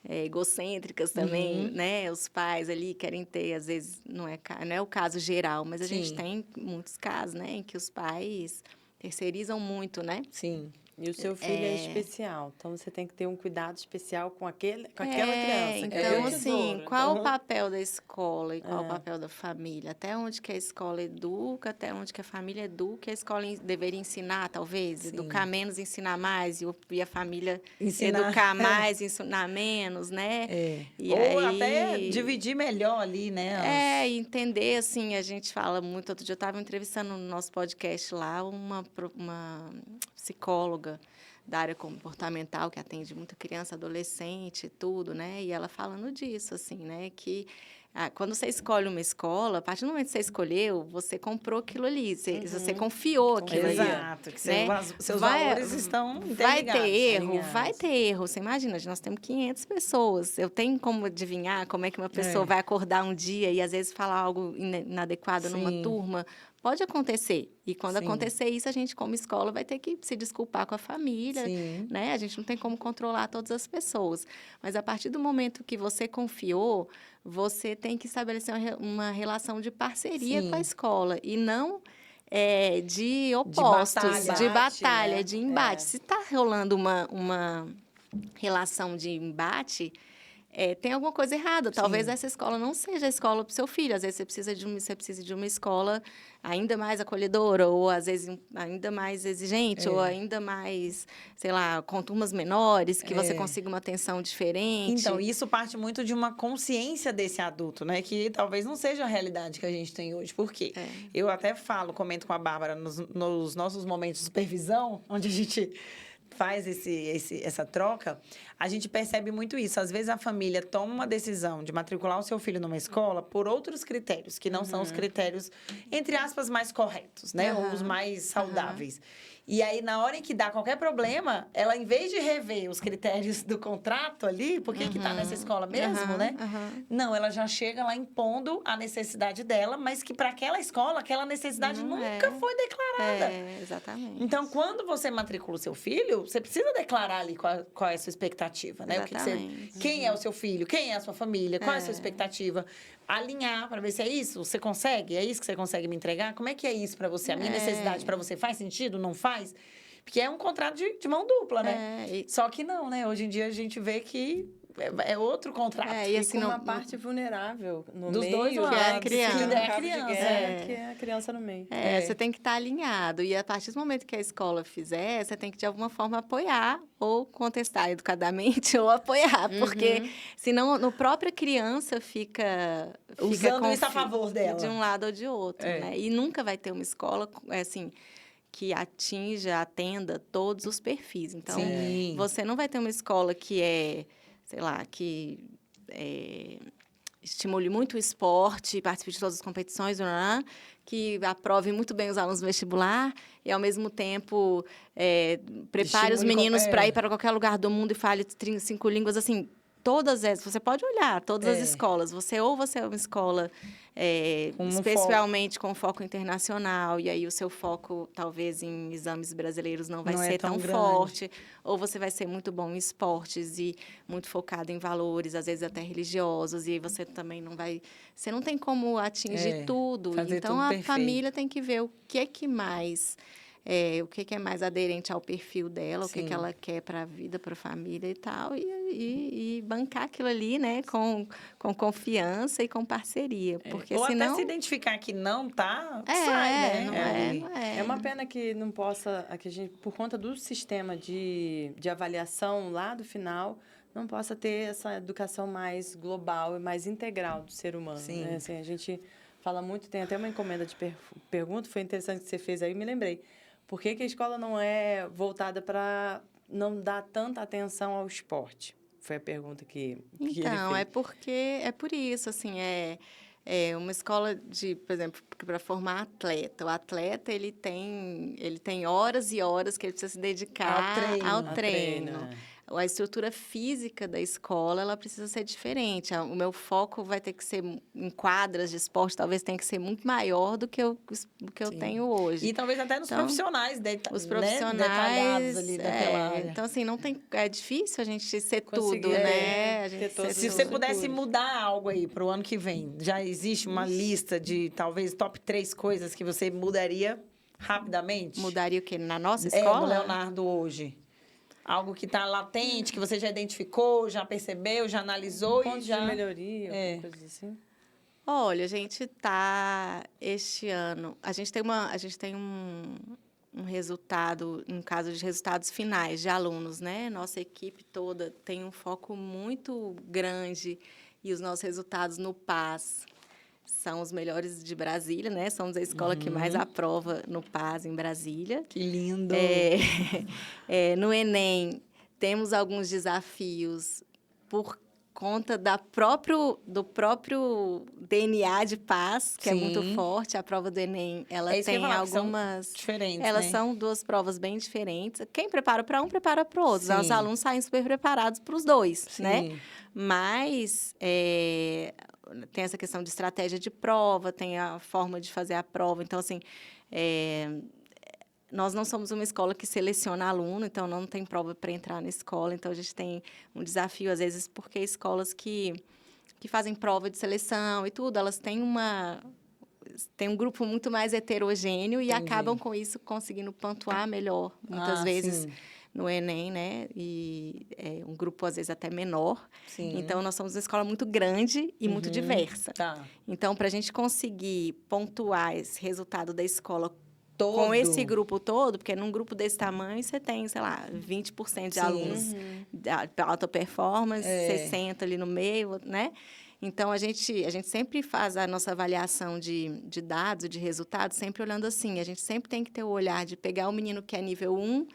egocêntricas também, né? Os pais ali querem ter, às vezes, não é o caso geral, mas a gente tem muitos casos, né? Em que os pais terceirizam muito, né? Sim. E o seu filho é especial, então você tem que ter um cuidado especial com aquela criança. Então, assim, qual o papel da escola e qual o papel da família? Até onde que a escola educa, até onde que a família educa, a escola deveria ensinar, talvez, educar menos, ensinar mais, e a família educar mais, ensinar menos, né? E ou aí... até dividir melhor ali, né? Entender, assim, a gente fala muito. Outro dia eu estava entrevistando no nosso podcast lá uma psicóloga da área comportamental, que atende muita criança, adolescente e tudo, né? E ela falando disso, assim, né? Que quando você escolhe uma escola, a partir do momento que você escolheu, você comprou aquilo ali, você confiou aquilo ali. Exato, que né? seus valores estão interligados. Vai ter erro. Você imagina, nós temos 500 pessoas. Eu tenho como adivinhar como é que uma pessoa vai acordar um dia e, às vezes, falar algo inadequado numa turma. Pode acontecer. E quando acontecer isso, a gente, como escola, vai ter que se desculpar com a família, né? A gente não tem como controlar todas as pessoas. Mas, a partir do momento que você confiou, você tem que estabelecer uma relação de parceria com a escola. E não de opostos, de batalha, de embate. Se está rolando uma relação de embate... tem alguma coisa errada. Talvez Sim. essa escola não seja a escola para o seu filho. Às vezes você precisa de uma escola ainda mais acolhedora, ou às vezes ainda mais exigente, ou ainda mais, sei lá, com turmas menores, que você consiga uma atenção diferente. Então, isso parte muito de uma consciência desse adulto, né? Que talvez não seja a realidade que a gente tem hoje. Por quê? Eu até comento com a Bárbara nos nossos momentos de supervisão, onde a gente faz essa troca, a gente percebe muito isso. Às vezes, a família toma uma decisão de matricular o seu filho numa escola por outros critérios, que não são os critérios, entre aspas, mais corretos, né? Ou os mais saudáveis. E aí, na hora em que dá qualquer problema, ela, em vez de rever os critérios do contrato ali, por que que tá nessa escola mesmo, né? Não, ela já chega lá impondo a necessidade dela, mas que para aquela escola, aquela necessidade nunca foi declarada. Exatamente. Então, quando você matricula o seu filho, você precisa declarar ali qual é a sua expectativa, né? Quem é o seu filho? Quem é a sua família? Qual é a sua expectativa? Alinhar para ver se é isso. Você consegue? É isso que você consegue me entregar? Como é que é isso para você? A minha necessidade para você faz sentido? Não faz? Porque é um contrato de mão dupla, né? Só que não, né? Hoje em dia a gente vê que é outro contrato. E assim, uma parte vulnerável no dos meio. dois lados. Que é a criança. Que é a criança no meio. Você tem que estar alinhado. E a partir do momento que a escola fizer, você tem que, de alguma forma, apoiar ou contestar educadamente ou apoiar. Porque, senão, a própria criança fica usando isso a favor dela. De um lado ou de outro, né? E nunca vai ter uma escola, assim, que atenda todos os perfis. Então, você não vai ter uma escola que sei lá, que estimule muito o esporte, participe de todas as competições, que aprove muito bem os alunos no vestibular e, ao mesmo tempo, prepare os meninos para ir para qualquer lugar do mundo e fale 5 línguas, assim. Todas essas, você pode olhar, todas as escolas. Você é uma escola especialmente com foco internacional, e aí o seu foco, talvez, em exames brasileiros não vai ser tão forte. Ou você vai ser muito bom em esportes e muito focado em valores, às vezes até religiosos, e aí você também não vai... Você não tem como atingir tudo. Então, a família tem que ver o que é mais... o que é mais aderente ao perfil dela, o que ela quer para a vida, para a família e tal, e bancar aquilo ali, né, com confiança e com parceria, porque ou senão... até se identificar que não tá, sai, né? Não é. É uma pena que não possa, que a gente, por conta do sistema de avaliação lá do final, não possa ter essa educação mais global e mais integral do ser humano. Sim. Né? Assim, a gente fala muito, tem até uma encomenda de pergunta, foi interessante que você fez aí, me lembrei. Por que a escola não é voltada para não dar tanta atenção ao esporte? Foi a pergunta que ele fez. É por isso, assim, é uma escola por exemplo, para formar atleta. O atleta, ele tem horas e horas que ele precisa se dedicar ao treino. A estrutura física da escola, ela precisa ser diferente. O meu foco vai ter que ser em quadras de esporte, talvez tenha que ser muito maior do que eu tenho hoje. E talvez até nos profissionais, os profissionais, né, detalhados ali daquela área. Então, assim, é difícil a gente ser tudo, né? Se você pudesse mudar algo aí para o ano que vem, já existe uma lista de, talvez, top 3 coisas que você mudaria rapidamente? Mudaria o quê? Na nossa escola? No Leonardo hoje. Algo que está latente, que você já identificou, já percebeu, já analisou pontos de melhoria, coisas assim? Olha, a gente está, este ano, a gente tem um resultado, no caso de resultados finais de alunos, né? Nossa equipe toda tem um foco muito grande e os nossos resultados no PAS são os melhores de Brasília, né? Somos a escola que mais aprova no PAS em Brasília. Que lindo! No Enem, temos alguns desafios por conta do próprio DNA de PAS, que é muito forte. A prova do Enem, ela tem algumas... diferentes, Elas são 2 provas bem diferentes. Quem prepara para um, prepara para o outro. Os alunos saem super preparados para os 2, né? Mas... tem essa questão de estratégia de prova, tem a forma de fazer a prova. Então, assim, nós não somos uma escola que seleciona aluno, então não tem prova para entrar na escola. Então, a gente tem um desafio, às vezes, porque escolas que fazem prova de seleção e tudo, elas têm um grupo muito mais heterogêneo e acabam, com isso, conseguindo pontuar melhor, muitas vezes... no Enem, né? E é um grupo, às vezes, até menor. Sim. Então, nós somos uma escola muito grande e muito diversa. Tá. Então, para a gente conseguir pontuar esse resultado da escola Todo. com esse grupo todo, porque num grupo desse tamanho você tem, sei lá, 20% de Sim. alunos de alta performance, 60% ali no meio, né? Então, a gente sempre faz a nossa avaliação de dados, de resultados, sempre olhando assim. A gente sempre tem que ter o olhar de pegar o menino que é nível 1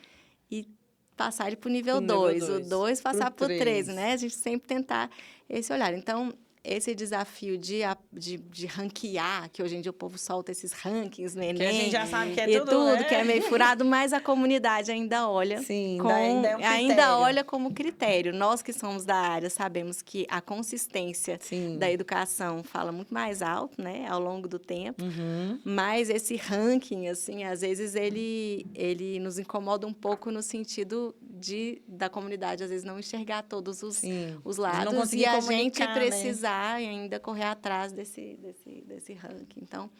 e passar ele para o nível 2. O 2 passar para o 3, né? A gente sempre tentar esse olhar. Então, esse desafio de ranquear, que hoje em dia o povo solta esses rankings no Enem. Que a gente já sabe que é e tudo, né? que é meio furado, mas a comunidade ainda olha. Sim, ainda é um critério. Ainda olha como critério. Nós que somos da área sabemos que a consistência da educação fala muito mais alto, né, ao longo do tempo. Mas esse ranking, assim, às vezes ele nos incomoda um pouco no sentido da comunidade, às vezes, não enxergar todos os lados. Não conseguir e a gente precisar, né? e ainda correr atrás desse ranking. Então,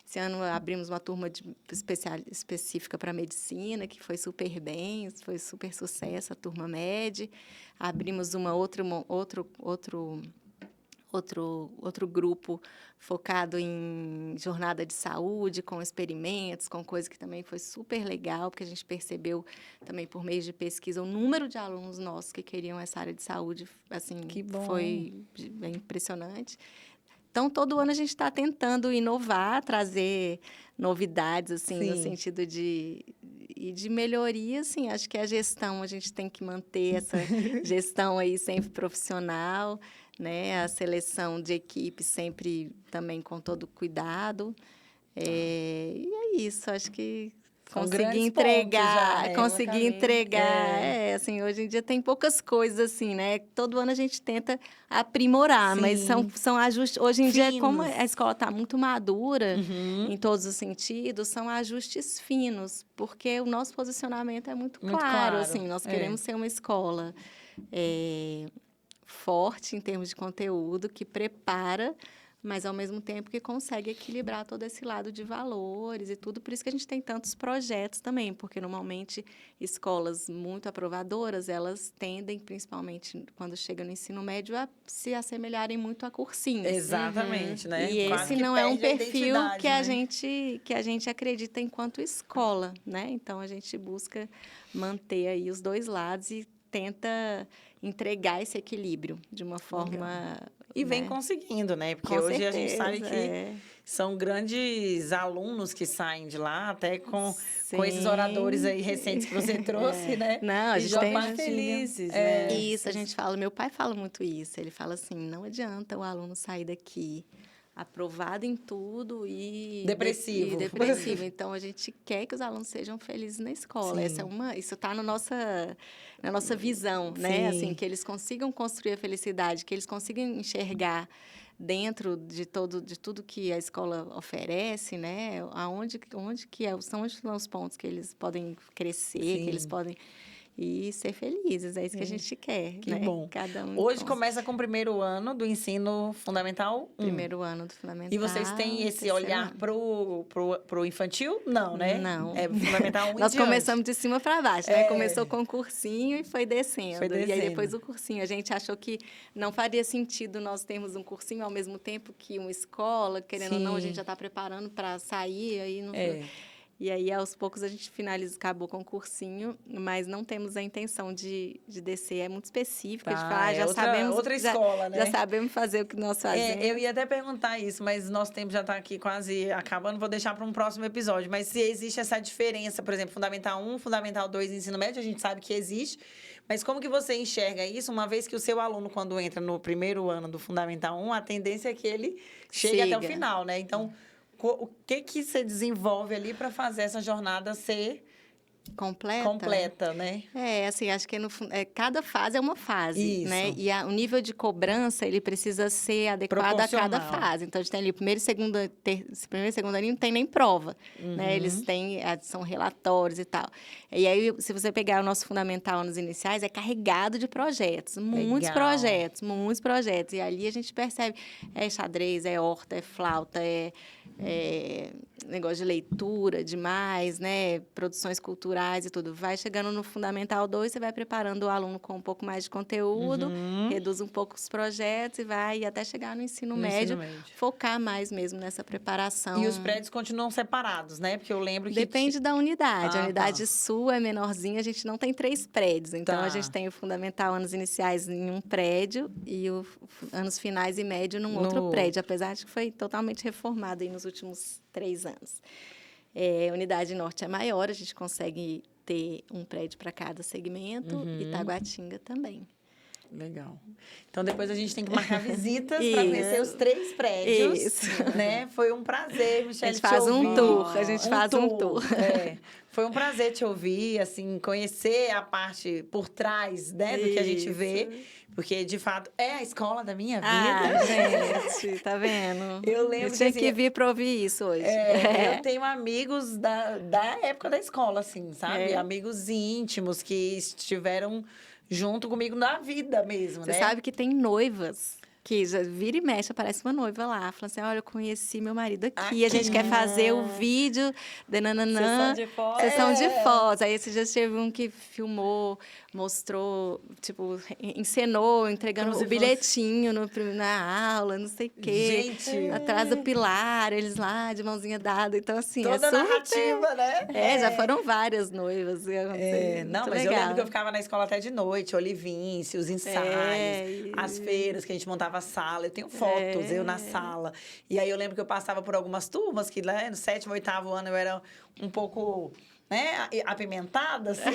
esse ano abrimos uma turma específica para medicina, que foi super bem, foi super sucesso, a turma MED. Abrimos outro grupo focado em jornada de saúde, com experimentos, com coisas que também foi super legal, porque a gente percebeu também por meio de pesquisa o número de alunos nossos que queriam essa área de saúde, assim, foi bem impressionante. Então, todo ano a gente está tentando inovar, trazer novidades, assim, no sentido de melhoria, assim. Acho que a gestão, a gente tem que manter essa gestão aí sempre profissional, né? A seleção de equipe sempre também com todo cuidado. E é isso, acho que conseguir entregar, assim, hoje em dia tem poucas coisas assim, né? Todo ano a gente tenta aprimorar, mas são ajustes. Hoje em dia, como a escola está muito madura em todos os sentidos, são ajustes finos, porque o nosso posicionamento é muito claro, assim, nós queremos ser uma escola forte em termos de conteúdo, que prepara, mas, ao mesmo tempo, que consegue equilibrar todo esse lado de valores e tudo. Por isso que a gente tem tantos projetos também, porque, normalmente, escolas muito aprovadoras, elas tendem, principalmente quando chegam no ensino médio, a se assemelharem muito a cursinhos. Exatamente, né? E esse não é um perfil que a gente acredita enquanto escola, né? Então, a gente busca manter aí os dois lados e tenta entregar esse equilíbrio de uma forma... E vem conseguindo, né? Porque hoje certeza, a gente sabe que são grandes alunos que saem de lá, até com esses oradores aí recentes que você trouxe, né? Não, a gente tem mais felizes, né? Isso, a gente fala, meu pai fala muito isso. Ele fala assim, não adianta o aluno sair daqui aprovado em tudo e depressivo. Então, a gente quer que os alunos sejam felizes na escola. Isso está na nossa visão, né? Assim, que eles consigam construir a felicidade, que eles consigam enxergar dentro de tudo que a escola oferece, né? São os pontos que eles podem crescer, que eles podem... E ser felizes, é isso que a gente quer. Que né? bom. Cada um hoje começa com o primeiro ano do ensino fundamental 1. Primeiro ano do fundamental. E vocês têm esse olhar pro infantil? Não, né? Não. É fundamental 1 Nós começamos de cima para baixo, né? Começou com o cursinho e foi descendo. E aí, depois o cursinho. A gente achou que não faria sentido nós termos um cursinho ao mesmo tempo que uma escola. Querendo ou não, a gente já está preparando para sair. Aí não E aí, aos poucos, a gente acabou com o cursinho, mas não temos a intenção de descer. É muito específico, a gente fala, já sabemos... outra escola, né? Já sabemos fazer o que nós fazemos. Eu ia até perguntar isso, mas nosso tempo já está aqui quase acabando, vou deixar para um próximo episódio. Mas se existe essa diferença, por exemplo, Fundamental 1, Fundamental 2 e Ensino Médio, a gente sabe que existe, mas como que você enxerga isso, uma vez que o seu aluno, quando entra no primeiro ano do Fundamental 1, a tendência é que ele chegue até o final, né? Então... O que você desenvolve ali para fazer essa jornada ser completa, né? Assim, acho que cada fase é uma fase, né? E o nível de cobrança, ele precisa ser adequado a cada fase. Então, a gente tem ali primeiro e segundo ano não tem nem prova, né? Eles são relatórios e tal. E aí, se você pegar o nosso fundamental anos iniciais, é carregado de projetos. Muitos projetos. E ali a gente percebe, xadrez, horta, flauta, negócio de leitura demais, né? Produções culturais culturais e tudo. Vai chegando no Fundamental 2, você vai preparando o aluno com um pouco mais de conteúdo, reduz um pouco os projetos e vai até chegar no ensino médio, focar mais mesmo nessa preparação. E os prédios continuam separados, né? Porque eu lembro que... Depende da unidade. A unidade sul é menorzinha, a gente não tem 3 prédios. Então, a gente tem o Fundamental Anos Iniciais em um prédio e o Anos Finais e Médio num outro prédio, apesar de que foi totalmente reformado aí nos últimos 3 anos. A unidade norte é maior, a gente consegue ter um prédio para cada segmento e Taguatinga também. Legal. Então, depois a gente tem que marcar visitas para conhecer os 3 prédios. Isso. Né? Foi um prazer, Michele, a gente faz um tour. A gente faz um tour. Foi um prazer te ouvir, assim, conhecer a parte por trás, né, do que a gente vê. Porque, de fato, é a escola da minha vida. Gente, tá vendo? Eu lembro eu tinha que vir para ouvir isso hoje. Eu tenho amigos da época da escola, assim, sabe? Amigos íntimos que estiveram junto comigo na vida mesmo, né? Você sabe que tem noivas que já vira e mexe, aparece uma noiva lá, falando assim, olha, eu conheci meu marido aqui, a gente quer fazer o vídeo da nananã. Sessão de fotos. Aí esses dias teve um que filmou, mostrou, tipo, encenou, entregando o bilhetinho na aula, não sei o quê. Gente! Atrás do pilar, eles lá, de mãozinha dada. Então, assim, toda narrativa, né? Já foram várias noivas. Não, mas legal. Eu lembro que eu ficava na escola até de noite, Olivince, os ensaios, as feiras que a gente montava a sala. Eu tenho fotos, eu na sala. E aí eu lembro que eu passava por algumas turmas que, né, no 7º, 8º ano eu era um pouco, né, apimentada, assim.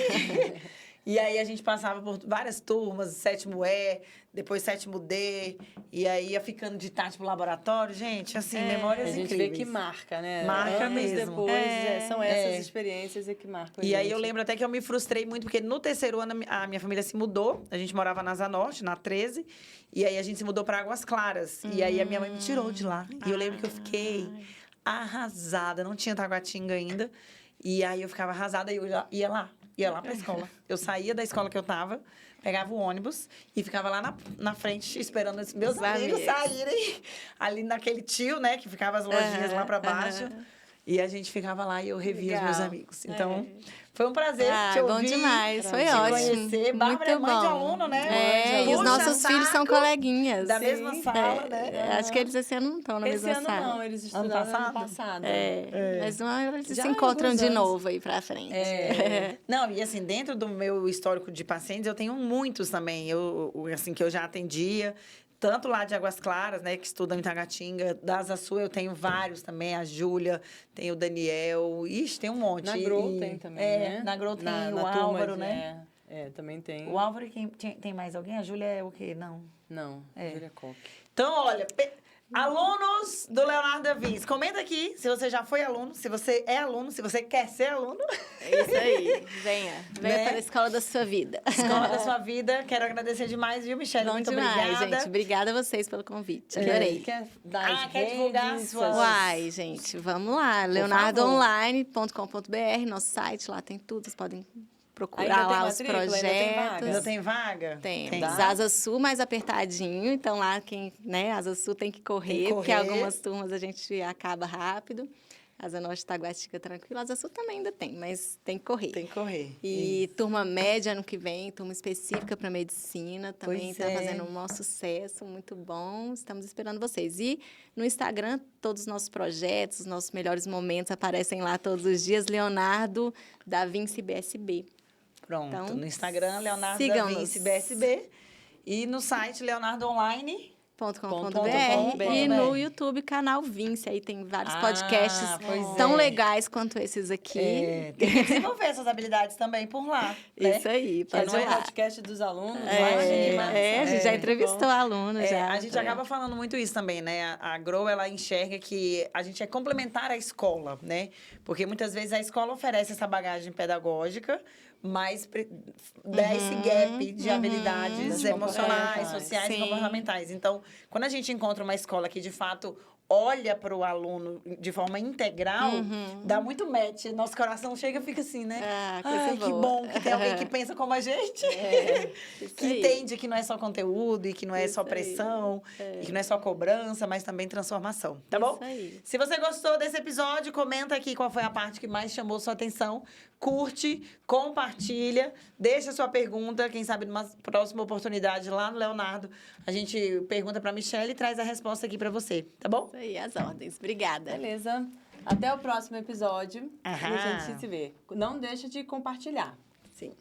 E aí a gente passava por várias turmas, 7º E, depois 7º D, e aí ia ficando de tarde pro laboratório. Gente, assim, memórias incríveis. A gente vê que marca, né? Marca anos mesmo. Depois, são essas experiências que marcam a gente. E aí eu lembro até que eu me frustrei muito, porque no 3º ano a minha família se mudou. A gente morava na Asa Norte, na 13, e aí a gente se mudou para Águas Claras. E aí a minha mãe me tirou de lá. E eu lembro que eu fiquei arrasada, não tinha Taguatinga ainda. E aí eu ficava arrasada e eu já ia lá pra escola. Eu saía da escola que eu tava, pegava o ônibus e ficava lá na frente esperando os meus amigos saírem. Ali naquele tio, né, que ficava as lojinhas lá pra baixo. E a gente ficava lá e eu revia os meus amigos. Então, foi um prazer te ouvir. Bom demais, foi te ótimo. Conhecer. Bárbara é mãe de aluno, né? E os nossos filhos são coleguinhas. Da mesma sala, né? Acho que eles esse ano não estão na mesma sala. Esse ano não, eles estudaram ano passado. Mas eles se encontram de novo aí pra frente. Não, e assim, dentro do meu histórico de pacientes, eu tenho muitos também. Assim, que eu já atendia. Tanto lá de Águas Claras, né, que estudam em Taguatinga. Da Asa Sul eu tenho vários também. A Júlia, tem o Daniel. Ixi, tem um monte. Na GROW tem também, né? Na GROW tem o Álvaro, né? Também tem. O Álvaro, tem mais alguém? A Júlia é o quê? Não. Júlia Koch. Então, olha... Alunos do Leonardo da Vinci, comenta aqui se você já foi aluno, se você é aluno, se você quer ser aluno. É isso aí. Venha para a escola da sua vida. Escola da sua vida. Quero agradecer demais, viu, Michele? Muito obrigada. Gente. Obrigada a vocês pelo convite. Adorei. Quer dar quer divulgar suas... Uai, gente, vamos lá. leonardoonline.com.br, nosso site, lá tem tudo. Vocês podem procurar lá os projetos. Ainda tem vaga? Tem. Asa Sul mais apertadinho, então lá quem, né, Asa Sul tem que correr, porque algumas turmas a gente acaba rápido. Asa Norte, Taguatinga, tranquilo. Asa Sul também ainda tem, mas tem que correr. Tem que correr. E turma média ano que vem, turma específica para medicina, também está fazendo um maior sucesso, muito bom. Estamos esperando vocês. E no Instagram, todos os nossos projetos, os nossos melhores momentos aparecem lá todos os dias. Leonardo da Vinci BSB. Pronto. Então, no Instagram, Leonardo da Vinci BSB. E no site, leonardoonline.com.br e no YouTube, canal Vinci. Aí tem vários podcasts tão legais quanto esses aqui. Tem que desenvolver essas habilidades também por lá. Né? Isso aí, pode ir lá. Podcast dos alunos. A gente já entrevistou alunos. A gente acaba falando muito isso também, né? A GROW, ela enxerga que a gente é complementar à escola, né? Porque muitas vezes a escola oferece essa bagagem pedagógica, mas dá esse gap de habilidades emocionais, sociais e comportamentais. Então, quando a gente encontra uma escola que, de fato, olha para o aluno de forma integral, dá muito match. Nosso coração chega e fica assim, né? Ah, coisa Ai, que boa. bom que tem alguém que pensa como a gente. Isso Que aí. entende que não é só conteúdo e que não é Isso só aí. pressão e que não é só cobrança, mas também transformação, tá bom? Isso aí. Se você gostou desse episódio, comenta aqui qual foi a parte que mais chamou sua atenção. Curte, compartilha, deixa sua pergunta. Quem sabe numa próxima oportunidade lá no Leonardo, a gente pergunta para Michelle e traz a resposta aqui para você, tá bom? Isso aí, as ordens. Obrigada. Beleza. Até o próximo episódio. E a Aham. gente se vê. Não deixa de compartilhar. Sim.